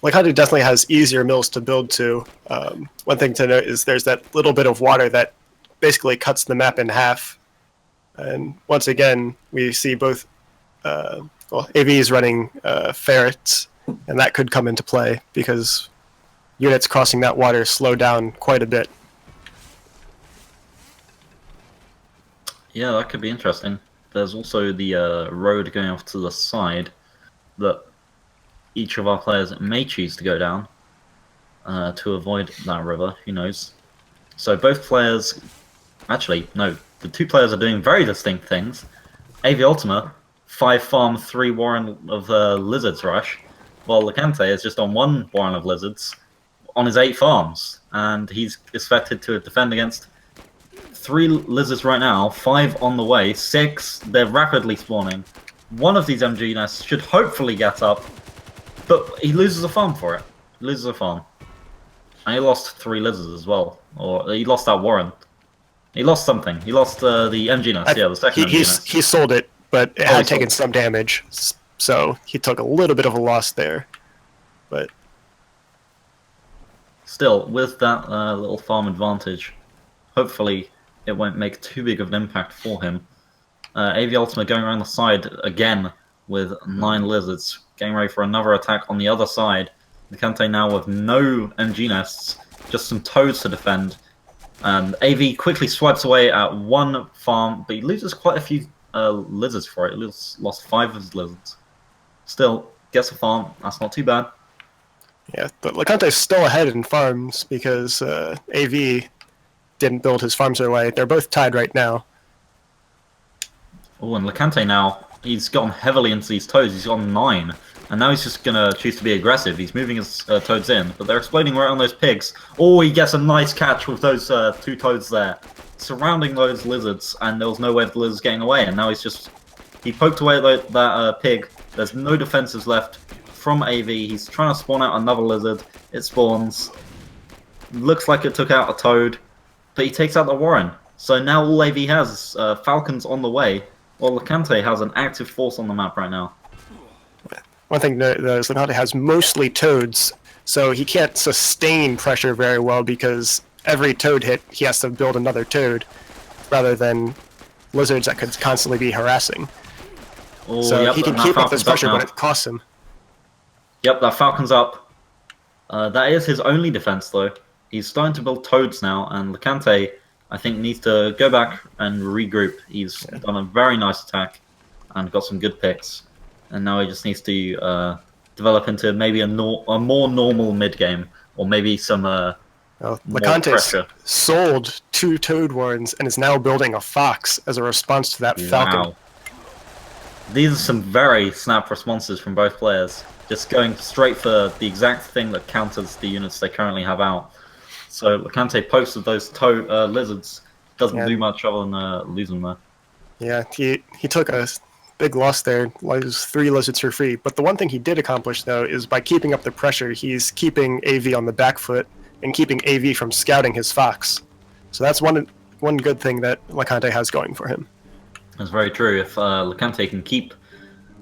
Licante definitely has easier mills to build to. One thing to note is there's that little bit of water that basically cuts the map in half. And once again, we see both, AV is running ferrets, and that could come into play because units crossing that water slow down quite a bit. Yeah, that could be interesting. There's also the road going off to the side that each of our players may choose to go down to avoid that river, who knows. So both players... Actually, no, the 2 players are doing very distinct things. AV Ultima, 5 farm, 3 Warren of Lizards Rush, while Licante is just on 1 Warren of Lizards on his 8 farms, and he's expected to defend against 3 lizards right now, 5 on the way, 6, they're rapidly spawning. One of these MG nests should hopefully get up, but he loses a farm for it. He loses a farm. And he lost 3 lizards as well, or he lost that Warren. He lost something. He lost the MG nest, the second MG nest. He sold it, but it had taken some damage, so he took a little bit of a loss there. But still, with that little farm advantage, hopefully it won't make too big of an impact for him. AV Ultima going around the side again with 9 lizards, getting ready for another attack on the other side. Licante now with no MG nests, just some toads to defend. And AV quickly swipes away at 1 farm, but he loses quite a few lizards for it. He lost 5 of his lizards. Still, gets a farm. That's not too bad. yeah, but Licante's still ahead in farms because AV didn't build his farms away. They're both tied right now. Oh, and Licante now, he's gotten heavily into these toads. He's gotten 9. And now he's just going to choose to be aggressive. He's moving his toads in, but they're exploding right on those pigs. Oh, he gets a nice catch with those 2 toads there, surrounding those lizards, and there was no way of the lizards getting away. And now he poked away at that pig. There's no defenses left from AV. He's trying to spawn out another lizard. It spawns. Looks like it took out a toad, but he takes out the Warren. So now all AV has is falcons on the way, while Licante has an active force on the map right now. One thing that is Licante has mostly toads, so he can't sustain pressure very well because every toad hit, he has to build another toad, rather than lizards that could constantly be harassing. Oh, so yep, he can keep up this pressure, but it costs him. Yep, that falcon's up. That is his only defense, though. He's starting to build toads now, and Licante, I think, needs to go back and regroup. He's done a very nice attack and got some good picks. And now he just needs to develop into maybe a more normal mid-game, or maybe some Licante's sold 2 Toad Warrens and is now building a Fox as a response to that Falcon. These are some very snap responses from both players, just going straight for the exact thing that counters the units they currently have out. So Licante pokes with those lizards, doesn't do much other than losing there. Yeah, he took a big loss there. Lose 3 lizards for free. But the one thing he did accomplish, though, is by keeping up the pressure, he's keeping AV on the back foot and keeping AV from scouting his fox. So that's one good thing that LeConte has going for him. That's very true. If LeConte can keep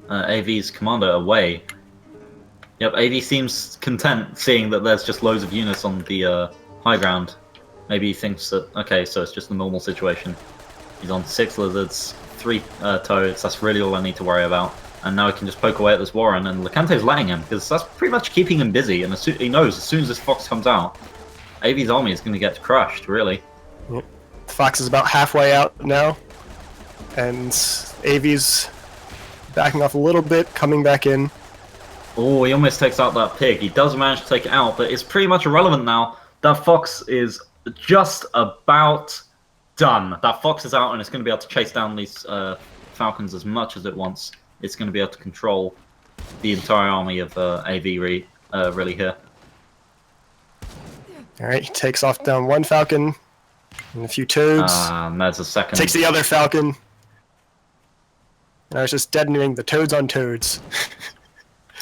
AV's commander away, yep, AV seems content seeing that there's just loads of units on the high ground. Maybe he thinks that, okay, so it's just a normal situation. He's on 6 lizards, 3 toads, that's really all I need to worry about. And now he can just poke away at this Warren, and LeConte's letting him, because that's pretty much keeping him busy, and he knows as soon as this fox comes out, AV's army is going to get crushed, really. Yep. The fox is about halfway out now, and AV's backing off a little bit, coming back in. Oh, he almost takes out that pig. He does manage to take it out, but it's pretty much irrelevant now. That fox is just about done. That fox is out, and it's going to be able to chase down these falcons as much as it wants. It's going to be able to control the entire army of AV really here. Alright, he takes off down 1 falcon and a few toads. And there's a second. Takes the other falcon. And I was just deadening the toads on toads.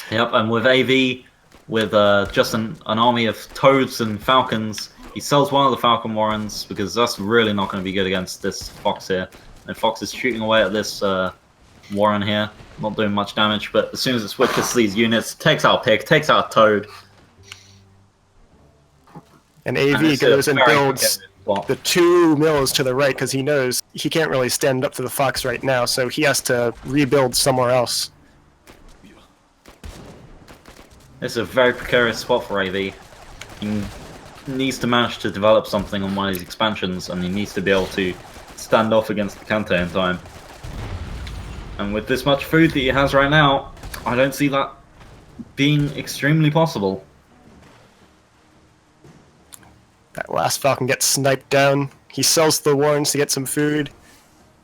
Yep, and with AV, with just an army of toads and falcons, he sells one of the falcon warrens, because that's really not going to be good against this fox here. And fox is shooting away at this warren here, not doing much damage, but as soon as it switches to these units, takes out a pig, takes out a toad. And AV goes and builds the 2 mills to the right, because he knows he can't really stand up to the fox right now, so he has to rebuild somewhere else. It's a very precarious spot for AV. He needs to manage to develop something on one of these expansions, and he needs to be able to stand off against LeConte in time. And with this much food that he has right now, I don't see that being extremely possible. That last falcon gets sniped down. He sells the warrens to get some food.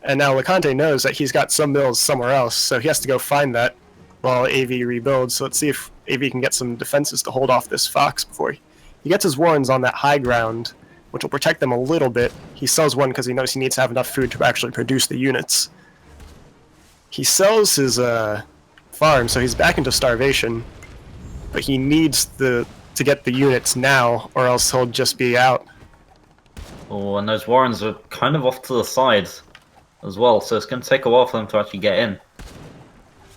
And now LeConte knows that he's got some mills somewhere else, so he has to go find that while AV rebuilds. So let's see if AV can get some defenses to hold off this fox before he gets his warrens on that high ground, which will protect them a little bit. He sells one because he knows he needs to have enough food to actually produce the units. He sells his farm, so he's back into starvation, but he needs to get the units now, or else he'll just be out. Oh, and those warrens are kind of off to the side as well, so it's going to take a while for them to actually get in.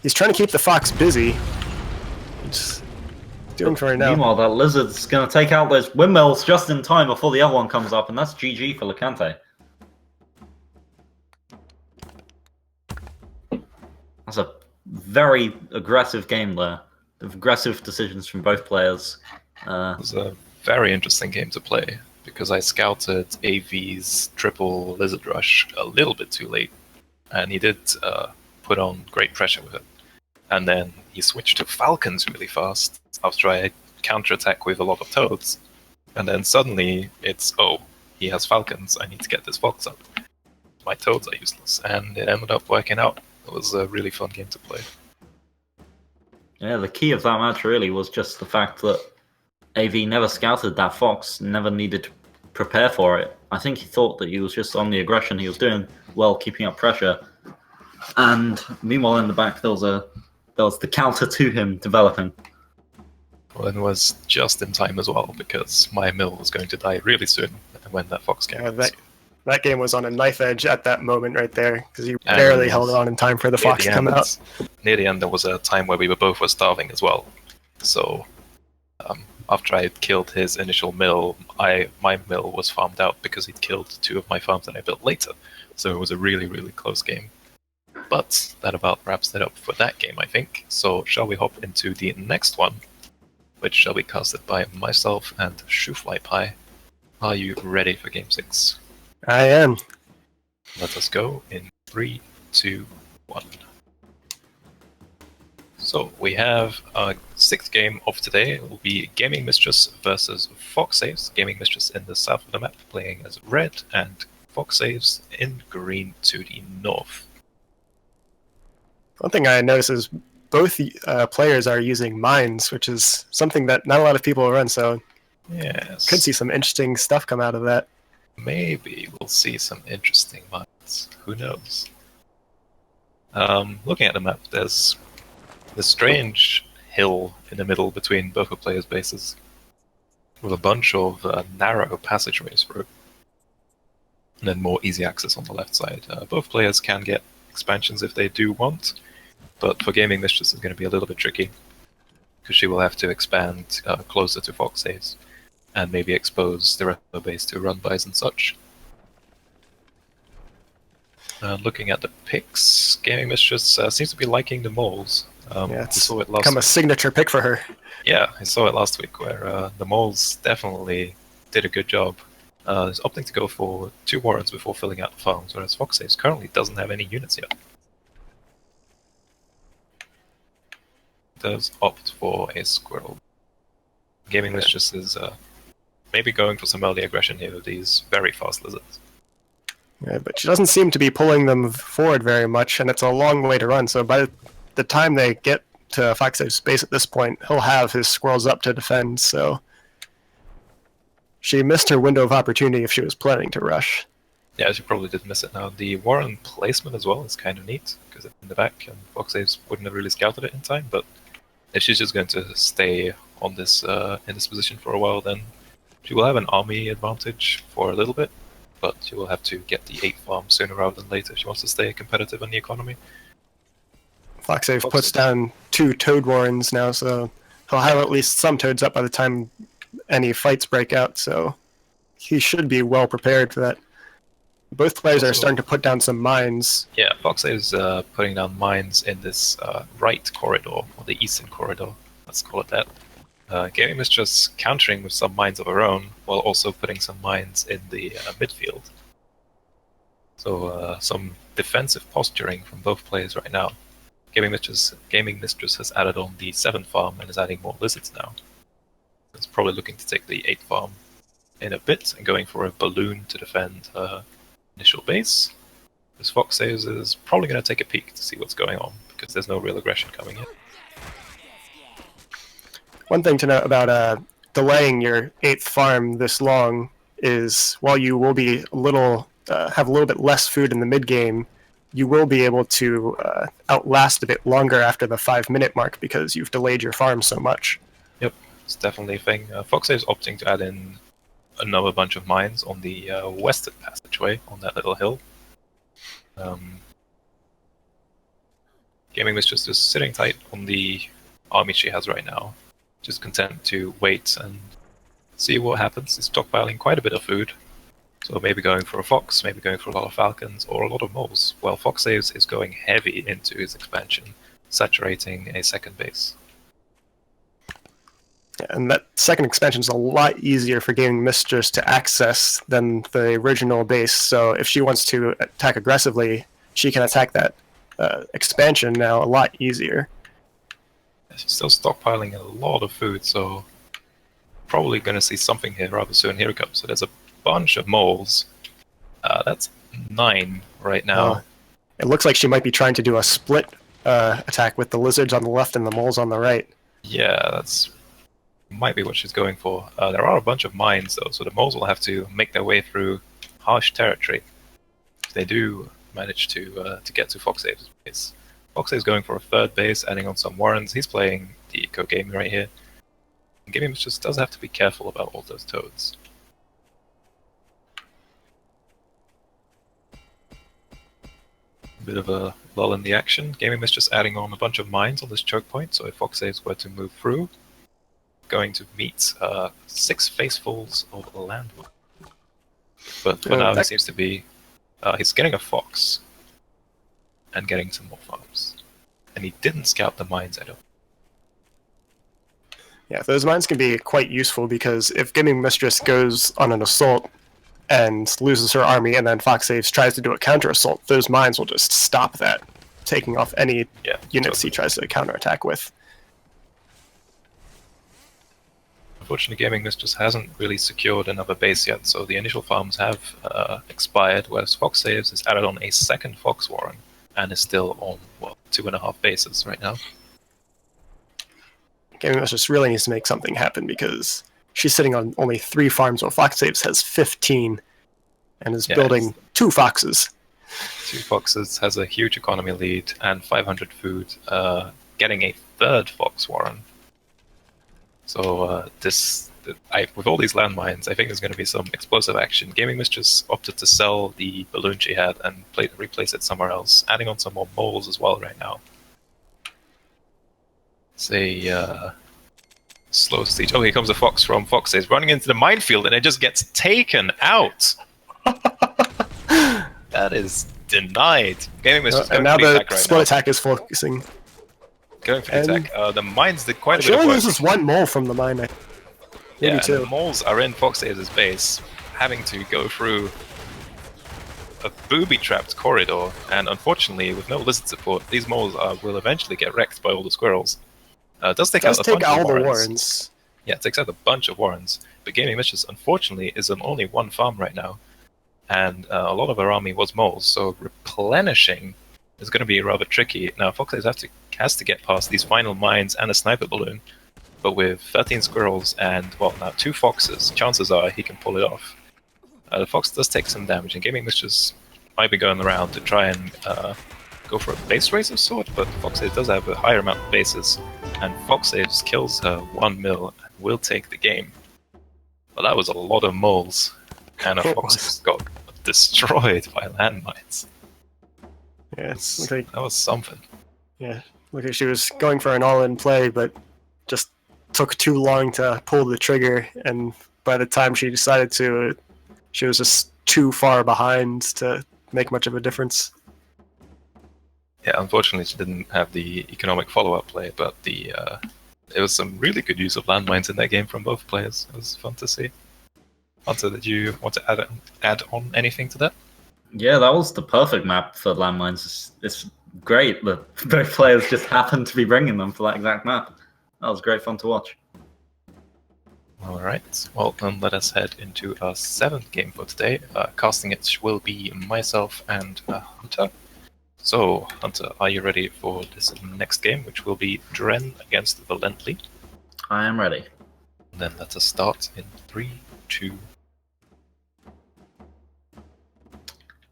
He's trying to keep the fox busy. He's doing for it now. Meanwhile, that lizard's going to take out those windmills just in time before the other one comes up, and that's GG for LeConte. That's a very aggressive game there. Aggressive decisions from both players. It was a very interesting game to play, because I scouted AV's triple lizard rush a little bit too late, and he did put on great pressure with it. And then he switched to falcons really fast after I counterattack with a lot of toads. And then suddenly it's, oh, he has falcons, I need to get this fox up. My toads are useless, and it ended up working out. It was a really fun game to play. Yeah, the key of that match really was just the fact that AV never scouted that fox, never needed to prepare for it. I think he thought that he was just on the aggression, he was doing well, keeping up pressure. And meanwhile in the back there was the counter to him developing. Well, it was just in time as well, because my mill was going to die really soon when that fox came. That game was on a knife edge at that moment right there, because he barely held on in time for the fox to come out. Near the end, there was a time where we were both starving as well. So after I had killed his initial mill, my mill was farmed out because he'd killed 2 of my farms that I built later. So it was a really, really close game. But that about wraps it up for that game, I think. So shall we hop into the next one, which shall be casted by myself and Shoofly Pie. Are you ready for Game 6? I am. Let us go in 3, 2, 1. So we have our 6th game of today. It will be Gaming Mistress versus Fox Saves. Gaming Mistress in the south of the map playing as red, and Fox Saves in green to the north. One thing I noticed is both players are using mines, which is something that not a lot of people run, so yes, could see some interesting stuff come out of that. Maybe we'll see some interesting mines. Who knows? Looking at the map, there's this strange hill in the middle between both of players' bases, with a bunch of narrow passageways through, and then more easy access on the left side. Both players can get expansions if they do want, but for Gaming Mistress it's going to be a little bit tricky, because she will have to expand closer to Foxhaves, and maybe expose the rest of the base to run-bys and such. Looking at the picks, Gaming Mistress seems to be liking the moles. Yeah, it's saw it last become a signature pick for her. Yeah, I saw it last week, where the moles definitely did a good job. Is opting to go for 2 warrants before filling out the farms, whereas Foxhaves currently doesn't have any units yet. Does opt for a squirrel. Gaming Mistress is maybe going for some early aggression here with these very fast lizards. Yeah, but she doesn't seem to be pulling them forward very much, and it's a long way to run. So by the time they get to Foxhave's base at this point, he'll have his squirrels up to defend. So she missed her window of opportunity if she was planning to rush. Yeah, she probably did miss it now. The Warren placement as well is kind of neat, because it's in the back, and Foxhaves wouldn't have really scouted it in time, but if she's just going to stay on this in this position for a while, then she will have an army advantage for a little bit, but she will have to get the 8th farm sooner rather than later if she wants to stay competitive in the economy. Foxhave puts down 2 Toad Warrens now, so he'll have at least some Toads up by the time any fights break out, so he should be well prepared for that. Both players are starting to put down some mines. Yeah, Foxhave's putting down mines in this right corridor, or the eastern corridor, let's call it that. Gaming Mistress countering with some mines of her own, while also putting some mines in the midfield. So some defensive posturing from both players right now. Gaming Mistress has added on the 7th farm and is adding more lizards now. It's probably looking to take the 8th farm in a bit and going for a balloon to defend her initial base. This Foxhaves is probably going to take a peek to see what's going on, because there's no real aggression coming in. One thing to note about delaying your 8th farm this long is, while you will be have a little bit less food in the mid game, you will be able to outlast a bit longer after the 5-minute mark because you've delayed your farm so much. Yep, it's definitely a thing. Foxhave's opting to add in another bunch of mines on the western passageway on that little hill. Gaming Mistress is sitting tight on the army she has right now, just content to wait and see what happens. He's stockpiling quite a bit of food, so maybe going for a fox, maybe going for a lot of falcons, or a lot of moles, while Foxhaves is going heavy into his expansion, saturating a second base. And that second expansion is a lot easier for Gaming Mistress to access than the original base, so if she wants to attack aggressively, she can attack that expansion now a lot easier. She's still stockpiling a lot of food, so probably going to see something here rather soon. Here it comes. So there's a bunch of moles. That's 9 right now. It looks like she might be trying to do a split attack with the lizards on the left and the moles on the right. Yeah, that's might be what she's going for. There are a bunch of mines, though, so the moles will have to make their way through harsh territory. If they do manage to get to Foxhave's base. Foxhave's going for a 3rd base, adding on some warrens. He's playing the eco-gaming right here. And Gaming just does have to be careful about all those toads. A bit of a lull in the action. Gaming Mistress adding on a bunch of mines on this choke point, so if Foxhaves were to move through, going to meet 6 facefuls of landwood. But for now, he seems to be... he's getting a fox and getting some more farms. And he didn't scout the mines, I don't. Yeah, those mines can be quite useful, because if Gaming Mistress goes on an assault and loses her army, and then Foxhaves tries to do a counter-assault, those mines will just stop that, taking off any units he tries to counterattack with. Unfortunately, Gaming Mistress hasn't really secured another base yet, so the initial farms have expired, whereas Foxhaves has added on a 2nd Fox Warren, and is still on, 2.5 bases right now. Gaming Mistress really needs to make something happen, because she's sitting on only 3 farms, while Foxhaves has 15, and is building 2 foxes. 2 foxes has a huge economy lead and 500 food, getting a 3rd fox warren. So with all these landmines, I think there's going to be some explosive action. Gaming Mistress opted to sell the balloon she had and replace it somewhere else, adding on some more moles as well right now. It's a slow siege. Oh, here comes a fox from Foxes running into the minefield, and it just gets taken out. That is denied. Gaming Mistress And now the split attack is focusing. Going for the attack. The mines did quite a bit She of only work. loses 1 mole from the mine. Yeah, Maybe 2. the moles are in Fox's base, having to go through a booby-trapped corridor, and unfortunately, with no lizard support, these moles will eventually get wrecked by all the squirrels. It does take out a bunch of warrens. Yeah, it takes out a bunch of warrens, but Gaming Mistress, unfortunately, is on only 1 farm right now, and a lot of her army was moles, so replenishing is going to be rather tricky. Now, Foxes has to get past these final mines and a sniper balloon, but with 13 squirrels and, well, now 2 foxes, chances are he can pull it off. The fox does take some damage, and Gaming Mistress might be going around to try and go for a base race of sort, but Foxes does have a higher amount of bases, and Foxes kills her 1 mil and will take the game. Well, that was a lot of moles, and a Foxes got destroyed by landmines. Yeah, that was something. Yeah, look like she was going for an all-in play, but just took too long to pull the trigger, and by the time she decided to, she was just too far behind to make much of a difference. Yeah, unfortunately she didn't have the economic follow-up play, but there was some really good use of landmines in that game from both players. It was fun to see. Hunter, did you want to add on anything to that? Yeah, that was the perfect map for landmines. It's great that both players just happened to be bringing them for that exact map. That was great fun to watch. Alright, well then let us head into our 7th game for today. Casting it will be myself and Hunter. So, Hunter, are you ready for this next game, which will be Dren against Valently? I am ready. Then let us start in 3, 2...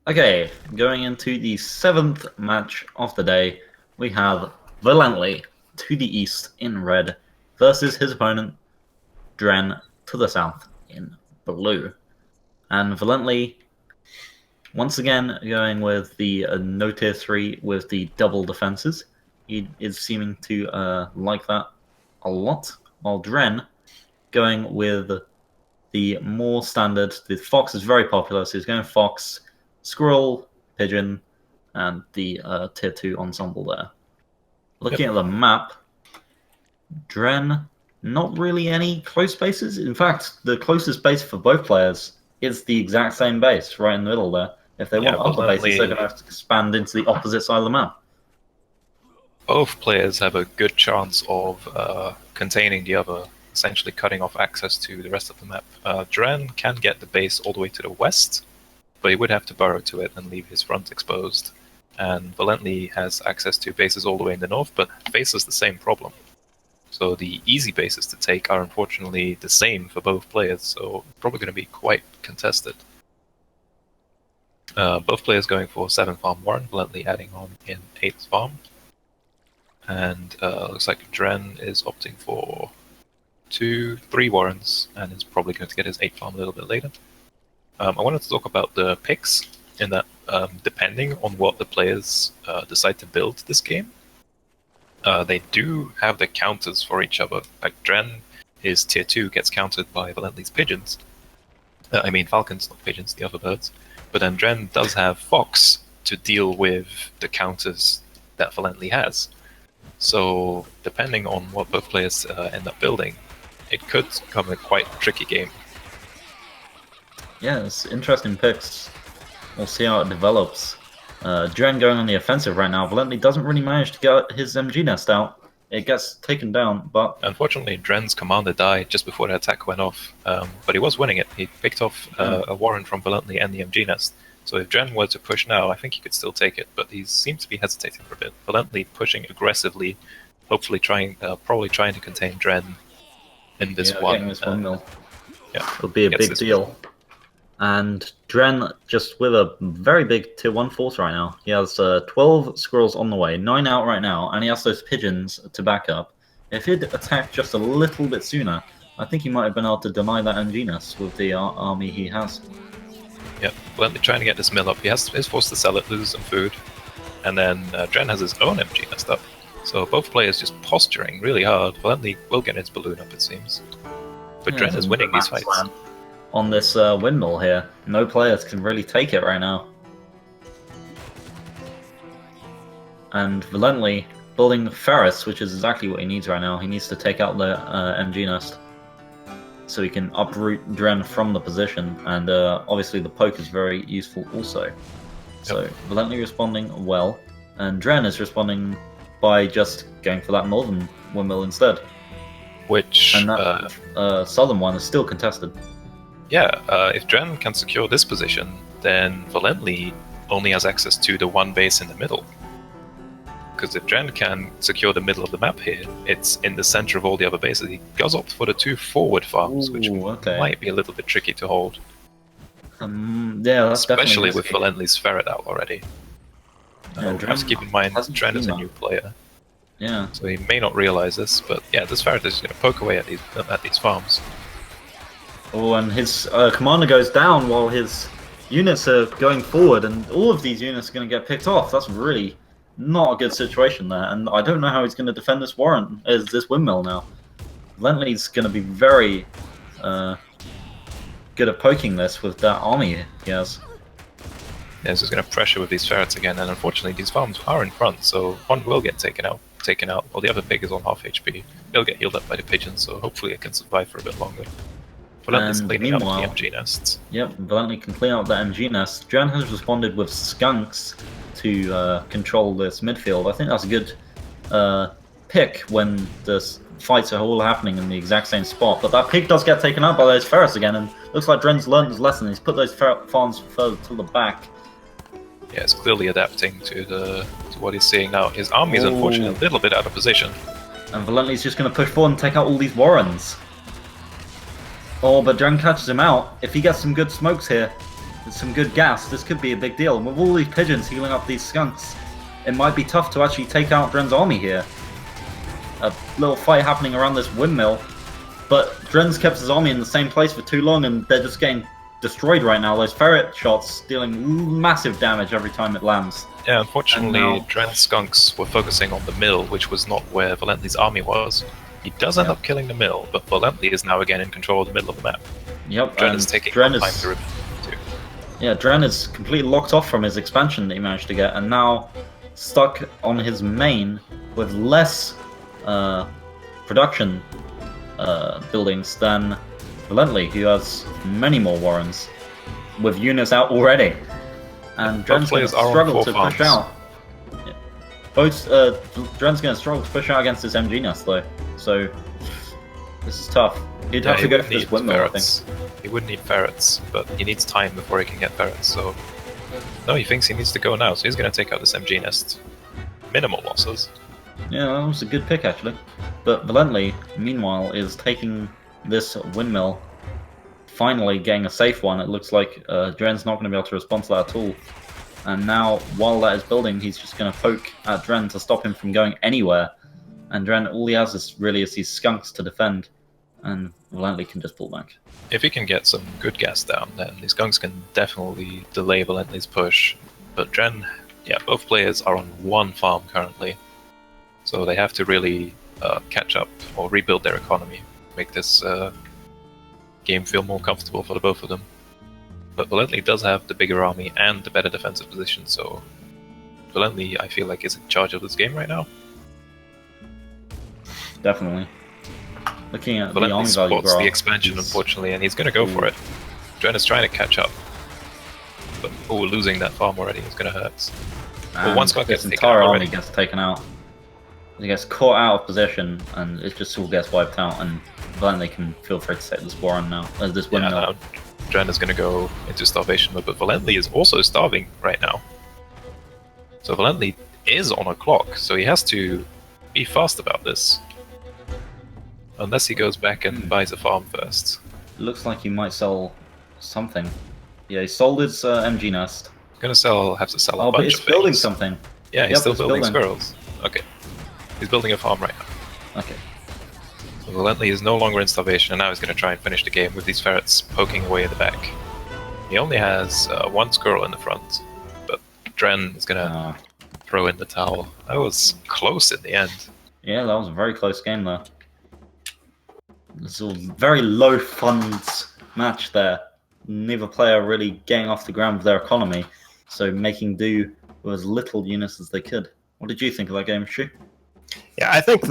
Okay, going into the 7th match of the day, we have Valently to the east in red versus his opponent, Dren, to the south in blue. And Valently, once again, going with the no tier 3 with the double defenses. He is seeming to like that a lot, while Dren going with the more standard. The fox is very popular, so he's going fox, squirrel, pigeon, and the tier 2 ensemble there. Looking at the map, Dren, not really any close bases. In fact, the closest base for both players is the exact same base right in the middle there. If they want other bases, they're going to have to expand into the opposite side of the map. Both players have a good chance of containing the other, essentially cutting off access to the rest of the map. Dren can get the base all the way to the west, but he would have to burrow to it and leave his front exposed. And Valently has access to bases all the way in the north, but faces the same problem. So the easy bases to take are unfortunately the same for both players, so probably going to be quite contested. Both players going for 7 farm warren, Valently adding on in 8th farm. And looks like Dren is opting for 3 warrens, and is probably going to get his 8th farm a little bit later. I wanted to talk about the picks, in that depending on what the players decide to build this game, they do have the counters for each other. Like Dren, his tier 2 gets countered by Valently's pigeons. I mean falcons, not pigeons, the other birds. But then Dren does have fox to deal with the counters that Valently has. So depending on what both players end up building, it could become a quite tricky game. Yeah, it's interesting picks. We'll see how it develops. Dren going on the offensive right now. Valently doesn't really manage to get his MG nest out. It gets taken down, but... Unfortunately, Dren's commander died just before the attack went off, but he was winning it. He picked off a warren from Valently and the MG nest. So if Dren were to push now, I think he could still take it, but he seems to be hesitating for a bit. Valently pushing aggressively, hopefully probably trying to contain Dren in this one. This 1 mil. Yeah, it'll be a big deal. And Dren just with a very big tier 1 force right now. He has 12 squirrels on the way, 9 out right now, and he has those pigeons to back up. If he'd attacked just a little bit sooner, I think he might have been able to deny that MG nest with the army he has. Yep, Valently trying to get this mill up. He's forced to sell it, lose some food. And then Dren has his own MG nest up. So both players just posturing really hard. Valently will get his balloon up, it seems. But Yeah, Dren is winning these fights. On this windmill here, no players can really take it right now. And Valently building Ferris, which is exactly what he needs right now. He needs to take out the MG nest so he can uproot Dren from the position. And obviously the poke is very useful also. So Valently responding well, and Dren is responding by just going for that northern windmill instead. Which and that southern one is still contested. Yeah, if Dren can secure this position, then Valently only has access to the one base in the middle. Because if Dren can secure the middle of the map here, it's in the center of all the other bases. He does opt for the 2 forward farms, which might be a little bit tricky to hold. Yeah, that's especially with Valently's ferret out already. You have to keep in mind Dren is a new player. Yeah. So he may not realize this, but yeah, this ferret is going to poke away at these farms. Oh, and his commander goes down while his units are going forward, and all of these units are going to get picked off. That's really not a good situation there, and I don't know how he's going to defend this warren, this windmill now. Valently's going to be very good at poking this with that army he has. Yeah, so he's going to pressure with these ferrets again, and unfortunately these farms are in front, so one will get taken out, while the other pig is on half HP. He'll get healed up by the pigeons, so hopefully it can survive for a bit longer. Valently's cleaning up the MG nests. Yep, Valently can clean out the MG nests. Dren has responded with skunks to control this midfield. I think that's a good pick when the fights are all happening in the exact same spot. But that pig does get taken out by those ferrets again, and looks like Dren's learned his lesson. He's put those ferret farms further to the back. Yeah, it's clearly adapting to what he's seeing now. His army is unfortunately a little bit out of position. And Valently's just going to push forward and take out all these warrens. Oh, but Dren catches him out. If he gets some good smokes here, with some good gas, this could be a big deal. And with all these pigeons healing up these skunks, it might be tough to actually take out Dren's army here. A little fight happening around this windmill, but Dren's kept his army in the same place for too long, and they're just getting destroyed right now. Those ferret shots dealing massive damage every time it lands. Yeah, unfortunately, Dren's skunks were focusing on the mill, which was not where Valently's army was. He does end up killing the mill, but Valently is now again in control of the middle of the map. Yep, Dren is taking time to rip too. Yeah, Dren is completely locked off from his expansion that he managed to get, and now stuck on his main with less production buildings than Valently, who has many more warrens with units out already. And Dren's going to struggle to push out. Yeah. Dren's going to struggle to push out against this MG nest though, so this is tough. He'd have to go for this windmill, I think. He would need ferrets, but he needs time before he can get ferrets, so... No, he thinks he needs to go now, so he's going to take out this MG nest. Minimal losses. Yeah, that was a good pick actually. But Valently, meanwhile, is taking this windmill, finally getting a safe one. It looks like Dren's not going to be able to respond to that at all. And now, while that is building, he's just going to poke at Dren to stop him from going anywhere. And Dren, all he has is these skunks to defend, and Valently can just pull back. If he can get some good gas down, then these skunks can definitely delay Valently's push. But Dren, yeah, both players are on one farm currently, so they have to really catch up or rebuild their economy, make this game feel more comfortable for the both of them. But Valently does have the bigger army and the better defensive position, so Valently, I feel like, is in charge of this game right now. Definitely. Looking at Valently the army value supports the expansion, unfortunately, and he's going to go for it. Dren is trying to catch up, but losing that farm already is going to hurt. Well, once this entire army gets taken out, he gets caught out of position, and it just all gets wiped out, and Valently can feel free to take this warren now, this windmill. Yeah, now Dren is going to go into starvation mode, but Valently is also starving right now. So Valently is on a clock, so he has to be fast about this. Unless he goes back and buys a farm first. It looks like he might sell something. Yeah, he sold his MG nest. Have to sell a Oh, but bunch it's of building things. something. Yeah, he's Yep, still it's building building. squirrels. Okay. He's building a farm right now. Okay. So Valently is no longer in starvation, and now he's going to try and finish the game with these ferrets poking away at the back. He only has one squirrel in the front, but Dren is going to throw in the towel. That was close in the end. Yeah, that was a very close game there. It's a very low funds match there. Neither player really getting off the ground with their economy, so making do with as little units as they could. What did you think of that game, Shu? Yeah, I think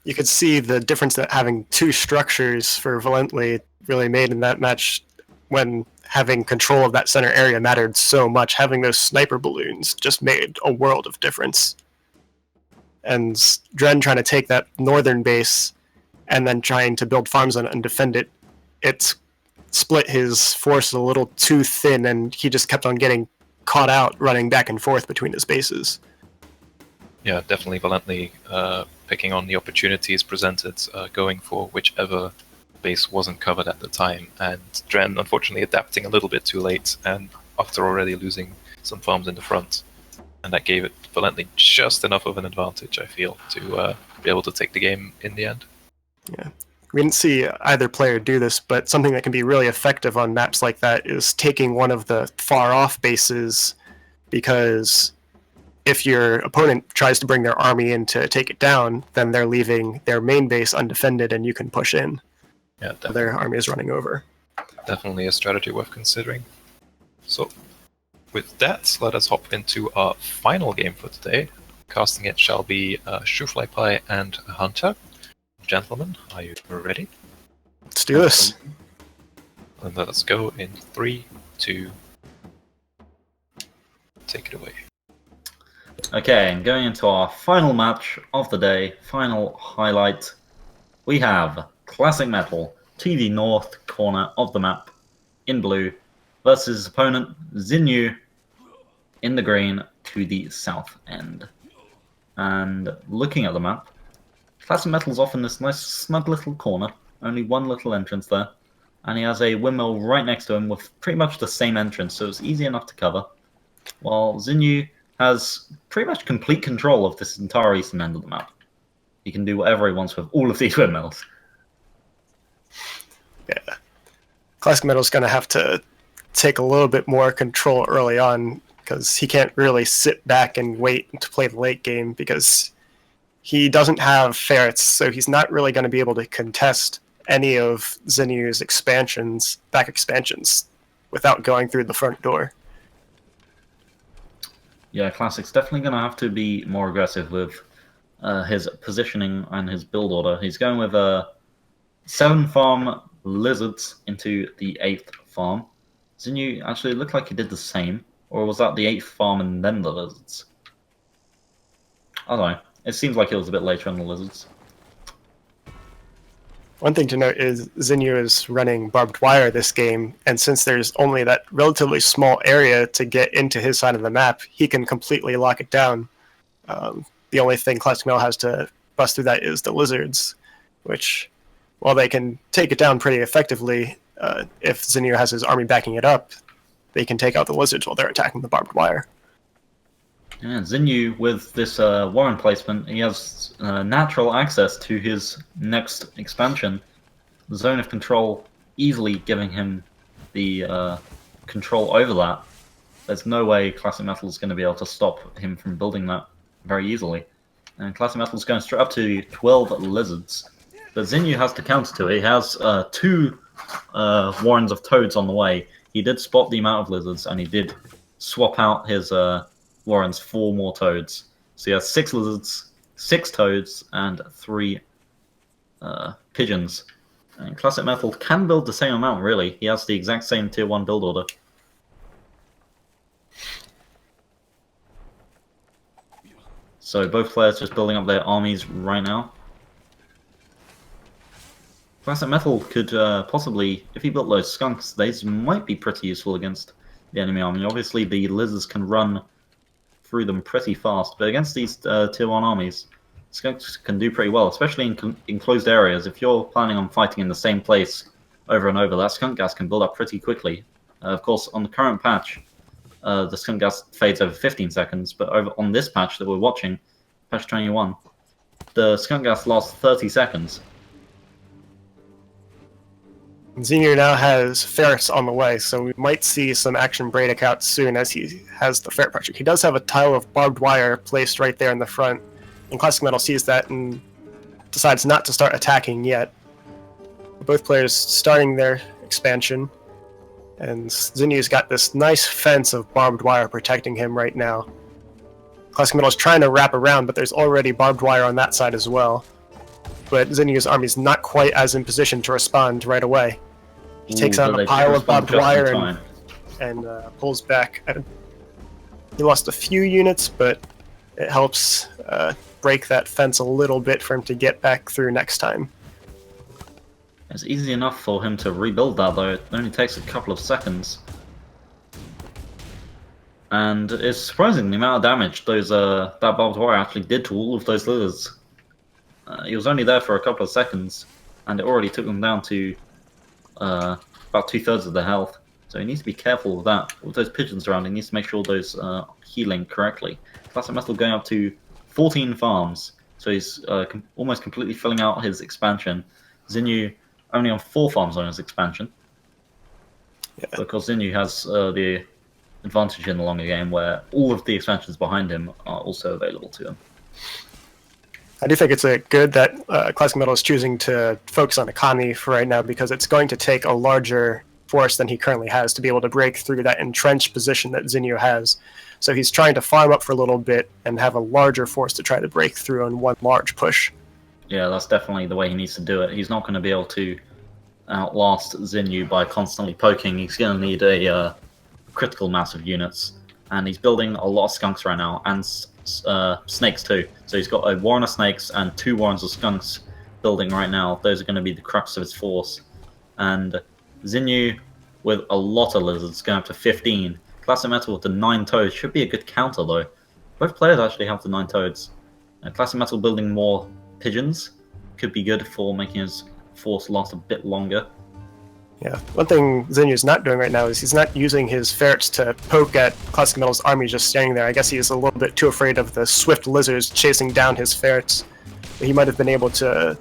you could see the difference that having two structures for Valently really made in that match, when having control of that center area mattered so much. Having those sniper balloons just made a world of difference. And Dren trying to take that northern base and then trying to build farms on it and defend it, it split his force a little too thin, and he just kept on getting caught out running back and forth between his bases. Yeah, definitely Valently picking on the opportunities presented, going for whichever base wasn't covered at the time, and Dren unfortunately adapting a little bit too late, and after already losing some farms in the front. And that gave it Valently just enough of an advantage, I feel, to be able to take the game in the end. Yeah. We didn't see either player do this, but something that can be really effective on maps like that is taking one of the far-off bases, because if your opponent tries to bring their army in to take it down, then they're leaving their main base undefended and you can push in. Yeah, definitely. Their army is running over. Definitely a strategy worth considering. So, with that, let us hop into our final game for today. Casting it shall be Shoofly Pie and Hunter. Gentlemen, are you ready? Let's do this. And let us go in 3, 2. Take it away. Okay, and going into our final match of the day, final highlight, we have Classic Metal to the north corner of the map in blue versus his opponent Xinyu in the green to the south end. And looking at the map, Classic Metal's off in this nice snug little corner, only one little entrance there, and he has a windmill right next to him with pretty much the same entrance, so it's easy enough to cover, while Xinyu has pretty much complete control of this entire eastern end of the map. He can do whatever he wants with all of these windmills. Yeah. Classic Metal's going to have to take a little bit more control early on, because he can't really sit back and wait to play the late game, because he doesn't have ferrets, so he's not really going to be able to contest any of Xenyu's back expansions, without going through the front door. Yeah, Classic's definitely going to have to be more aggressive with his positioning and his build order. He's going with 7-farm lizards into the 8th farm. Xenyu actually looked like he did the same, or was that the 8th farm and then the lizards? I don't know. It seems like it was a bit later on the lizards. One thing to note is Xinyu is running barbed wire this game, and since there's only that relatively small area to get into his side of the map, he can completely lock it down. The only thing Classic Metal has to bust through that is the lizards, which, while they can take it down pretty effectively, if Xinyu has his army backing it up, they can take out the lizards while they're attacking the barbed wire. Yeah, Xinyu, with this warren placement, he has natural access to his next expansion, the Zone of Control, easily giving him the control over that. There's no way Classic Metal is going to be able to stop him from building that very easily. And Classic Metal is going straight up to 12 lizards. But Xinyu has to counter to it. He has 2 warrens of toads on the way. He did spot the amount of lizards, and he did swap out his warrens for more toads. So he has 6 lizards, 6 toads, and 3 pigeons. And Classic Metal can build the same amount, really. He has the exact same tier 1 build order. So both players just building up their armies right now. Classic Metal could possibly, if he built those skunks, these might be pretty useful against the enemy army. Obviously, the lizards can run through them pretty fast, but against these tier 1 armies, skunks can do pretty well, especially in enclosed areas. If you're planning on fighting in the same place over and over, that skunk gas can build up pretty quickly. Of course, on the current patch, the skunk gas fades over 15 seconds, but over on this patch that we're watching, patch 21, the skunk gas lasts 30 seconds. Xenu now has ferrets on the way, so we might see some action break out soon as he has the ferret project. He does have a tile of barbed wire placed right there in the front, and Classic Metal sees that and decides not to start attacking yet. Both players starting their expansion, and Xenu's got this nice fence of barbed wire protecting him right now. Classic Metal is trying to wrap around, but there's already barbed wire on that side as well. But Xenu's army is not quite as in position to respond right away. He takes out a pile of barbed wire and pulls back. He lost a few units, but it helps break that fence a little bit for him to get back through next time. It's easy enough for him to rebuild that, though. It only takes a couple of seconds. And it's surprising the amount of damage that barbed wire actually did to all of those lizards. He was only there for a couple of seconds, and it already took them down to about 2/3 of their health. So he needs to be careful with that. With those pigeons around, he needs to make sure those are healing correctly. Classic Metal going up to 14 farms, so he's almost completely filling out his expansion. Xenu only on 4 farms on his expansion. Yeah. Because Xenu has the advantage in the longer game where all of the expansions behind him are also available to him. I do think it's good that Classic Metal is choosing to focus on economy for right now, because it's going to take a larger force than he currently has to be able to break through that entrenched position that Xenu has. So he's trying to farm up for a little bit and have a larger force to try to break through in one large push. Yeah, that's definitely the way he needs to do it. He's not going to be able to outlast Xenu by constantly poking. He's going to need a critical mass of units. And he's building a lot of skunks right now, and snakes too. So he's got a warren of snakes and 2 warrens of skunks building right now. Those are going to be the crux of his force. And Xenu with a lot of lizards going up to 15. Classic Metal with the 9 toads should be a good counter though. Both players actually have the 9 toads. Classic Metal building more pigeons could be good for making his force last a bit longer. Yeah, one thing Xenu's not doing right now is he's not using his ferrets to poke at Classic Metal's army just standing there. I guess he's a little bit too afraid of the swift lizards chasing down his ferrets. He might have been able to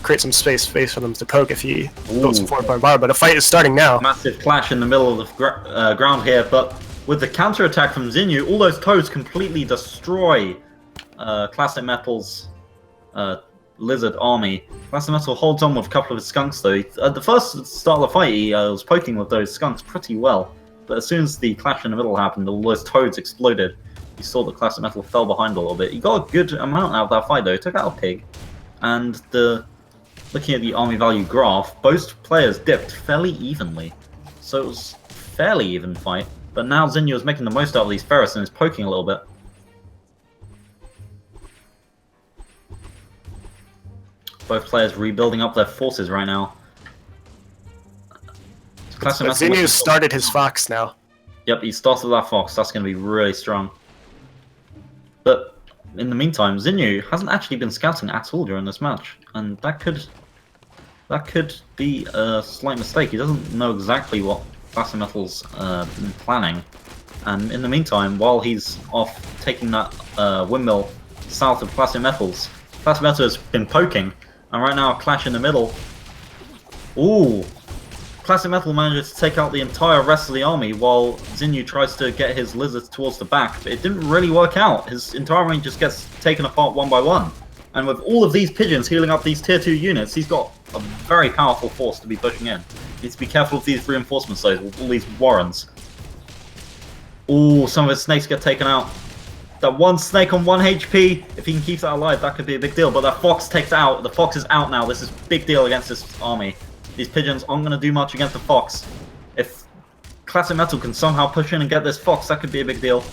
create some space for them to poke if he goes forward by bar, but a fight is starting now. Massive clash in the middle of the ground here, but with the counter-attack from Xenu, all those toads completely destroy Classic Metal's lizard army. Classic Metal holds on with a couple of his skunks though. At the first start of the fight, he was poking with those skunks pretty well, but as soon as the clash in the middle happened, all those toads exploded. You saw that Classic Metal fell behind a little bit. He got a good amount out of that fight though. He took out a pig, and looking at the army value graph, both players dipped fairly evenly, so it was a fairly even fight. But now Xenu is making the most out of these ferrets and is poking a little bit. Both players rebuilding up their forces right now. Xenu started his fox now. Yep, he started that fox. That's going to be really strong. But in the meantime, Xenu hasn't actually been scouting at all during this match, and that could be a slight mistake. He doesn't know exactly what Classic Metal's been planning. And in the meantime, while he's off taking that windmill south of Classic Metal's, Classic Metal has been poking. And right now, a clash in the middle. Ooh! Classic Metal manages to take out the entire rest of the army while Xenu tries to get his lizards towards the back. But it didn't really work out. His entire army just gets taken apart one by one. And with all of these pigeons healing up these tier 2 units, he's got a very powerful force to be pushing in. He needs to be careful of these reinforcements though, with all these warrens. Ooh, some of his snakes get taken out. That one snake on 1 HP, if he can keep that alive, that could be a big deal. But that fox takes out. The fox is out now. This is a big deal against this army. These pigeons aren't going to do much against the fox. If Classic Metal can somehow push in and get this fox, that could be a big deal.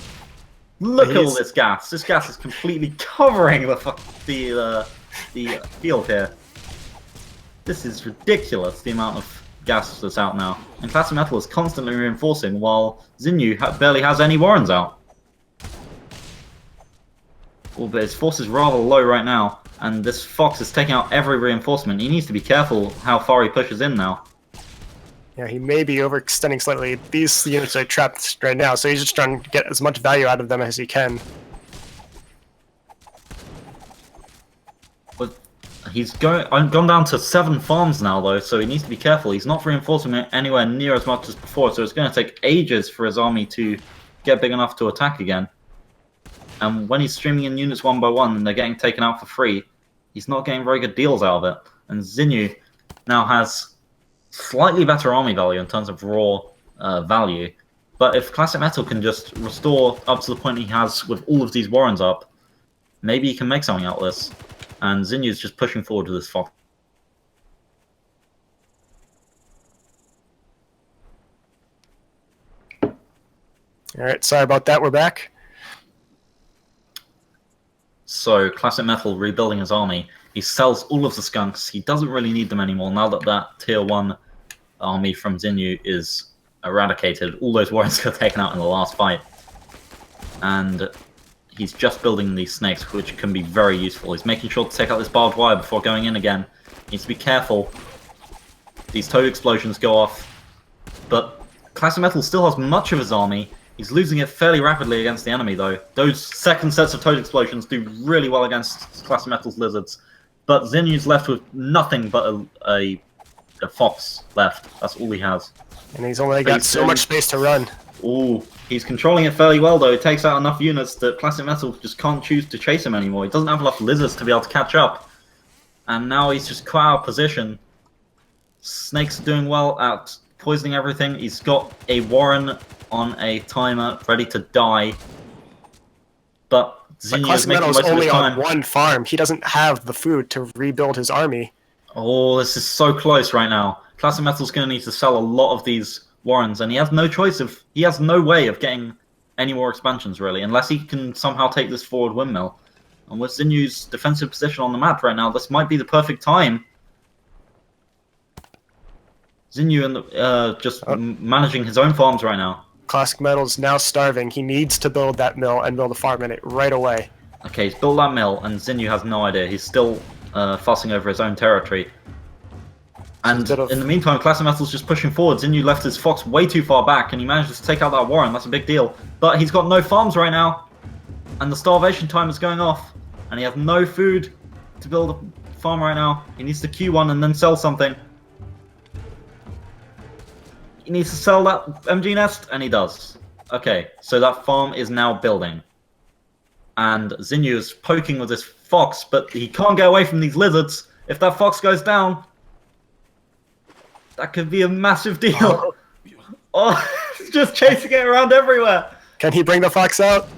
Look at all this gas. This gas is completely covering the field here. This is ridiculous, the amount of gas that's out now. And Classic Metal is constantly reinforcing while Xenu barely has any warrens out. Oh, but his force is rather low right now, and this fox is taking out every reinforcement. He needs to be careful how far he pushes in now. Yeah, he may be overextending slightly. These units are trapped right now, so he's just trying to get as much value out of them as he can. But he's gone down to 7 farms now, though, so he needs to be careful. He's not reinforcing it anywhere near as much as before, so it's going to take ages for his army to get big enough to attack again. And when he's streaming in units 1 by 1 and they're getting taken out for free, he's not getting very good deals out of it. And Xinyu now has slightly better army value in terms of raw value. But if Classic Metal can just restore up to the point he has with all of these Warrens up, maybe he can make something out of this. And Xinyu's just pushing forward with this Fox. Alright, sorry about that, we're back. So, Classic Metal rebuilding his army. He sells all of the skunks. He doesn't really need them anymore now that that tier 1 army from Xinyu is eradicated. All those warriors got taken out in the last fight. And he's just building these snakes, which can be very useful. He's making sure to take out this barbed wire before going in again. He needs to be careful. These toad explosions go off. But Classic Metal still has much of his army. He's losing it fairly rapidly against the enemy, though. Those second sets of toad explosions do really well against Classic Metal's lizards. But Xinyu's left with nothing but a fox left. That's all he has. And he's only got so much space to run. Ooh, he's controlling it fairly well, though. It takes out enough units that Classic Metal just can't choose to chase him anymore. He doesn't have enough lizards to be able to catch up. And now he's just quite out of position. Snakes are doing well at poisoning everything. He's got a Warren on a timer ready to die. But Xinyu is making most of his time. only on 1 farm. He doesn't have the food to rebuild his army. Oh, this is so close right now. Classic Metal's going to need to sell a lot of these Warrens, and he has no choice of... He has no way of getting any more expansions, really, unless he can somehow take this forward windmill. And with Xinyu's defensive position on the map right now, this might be the perfect time. Xinyu just managing his own farms right now. Classic Metal's now starving. He needs to build that mill and build a farm in it right away. Okay, he's built that mill, and Xinyu has no idea. He's still fussing over his own territory. And in the meantime, Classic Metal's just pushing forward. Xinyu left his fox way too far back, and he manages to take out that Warren. That's a big deal. But he's got no farms right now, and the starvation time is going off, and he has no food to build a farm right now. He needs to queue one and then sell something. He needs to sell that MG nest, and he does. Okay, so that farm is now building. And Xinyu is poking with this fox, but he can't get away from these lizards. If that fox goes down, that could be a massive deal. Oh, he's just chasing it around everywhere. Can he bring the fox out?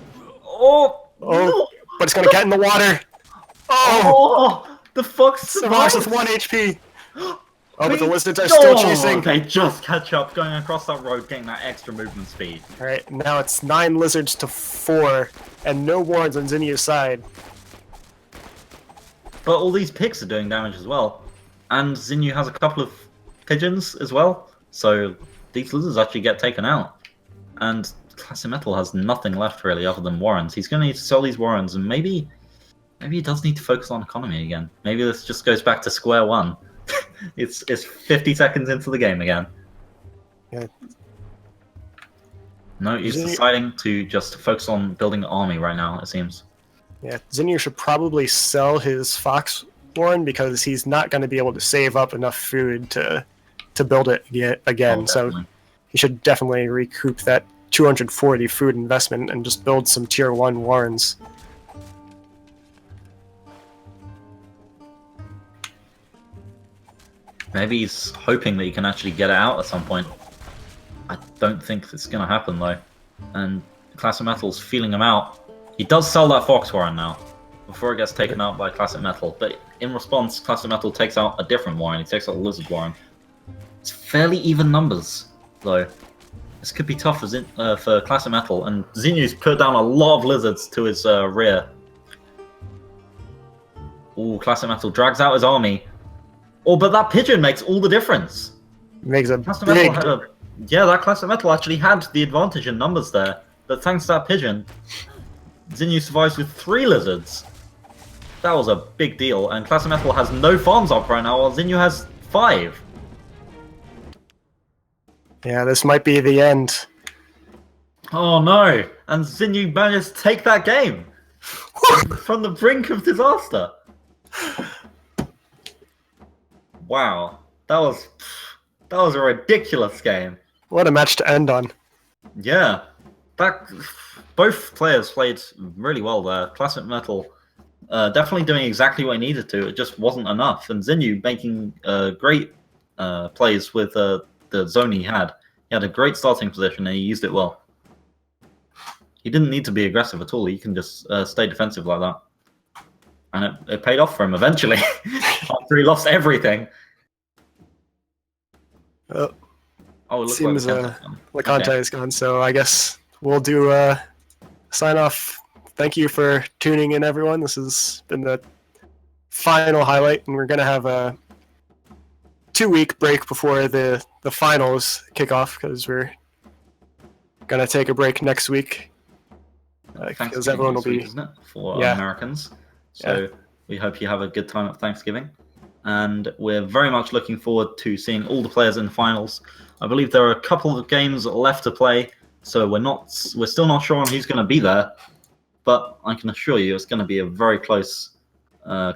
Oh, no. But it's going to get in the water. Oh, the fox survives with 1 HP. Oh, but the lizards are still chasing. They just catch up, going across that road, getting that extra movement speed. Alright, now it's 9 lizards to 4, and no wards on Xinyu's side. But all these pigs are doing damage as well. And Xinyu has a couple of pigeons as well, so these lizards actually get taken out. And Classic Metal has nothing left really other than Warrens. He's going to need to sell these Warrens, and maybe he does need to focus on economy again. Maybe this just goes back to square one. It's 50 seconds into the game again. Yeah. No, he's deciding to just focus on building an army right now, it seems. Yeah, Xinyu should probably sell his Fox Warren because he's not going to be able to save up enough food to build it again. So he should definitely recoup that 240 food investment and just build some tier 1 Warrens. Maybe he's hoping that he can actually get it out at some point. I don't think it's going to happen, though. And Classic Metal's feeling him out. He does sell that Fox Warren now, before it gets taken out by Classic Metal. But in response, Classic Metal takes out a different Warren. He takes out the Lizard Warren. It's fairly even numbers, though. This could be tough for Classic Metal. And Xinyu's put down a lot of lizards to his rear. Ooh, Classic Metal drags out his army. Oh, but that pigeon makes all the difference. Makes a Classic big... Metal had yeah, that Classic Metal actually had the advantage in numbers there. But thanks to that pigeon, Xinyu survives with 3 lizards. That was a big deal. And Classic Metal has no farms up right now, while Xinyu has 5. Yeah, this might be the end. Oh no! And Zinyu managed to take that game from the brink of disaster. Wow, that was a ridiculous game. What a match to end on. Yeah, both players played really well there. Classic Metal definitely doing exactly what he needed to. It just wasn't enough. And Zinyu making great plays with the zone he had. He had a great starting position and he used it well. He didn't need to be aggressive at all. He can just stay defensive like that. And it paid off for him eventually after he lost everything. Well, Oh, it looks seems like Lecante is gone, so I guess we'll do sign off. Thank you for tuning in, everyone. This has been the final highlight, and we're going to have a 2-week break before the finals kick off because we're going to take a break next week. Because everyone will be, isn't it, for Americans. So we hope you have a good time at Thanksgiving. And we're very much looking forward to seeing all the players in the finals. I believe there are a couple of games left to play, so we're still not sure on who's going to be there. But I can assure you it's going to be a very close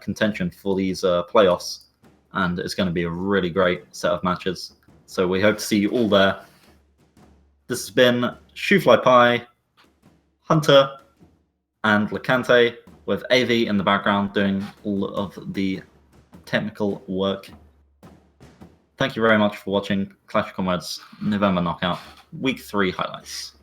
contention for these playoffs. And it's going to be a really great set of matches. So we hope to see you all there. This has been Shoofly Pie, Hunter, and Lecante, with AV in the background doing all of the technical work. Thank you very much for watching Clash of Comrades November Knockout Week 3 highlights.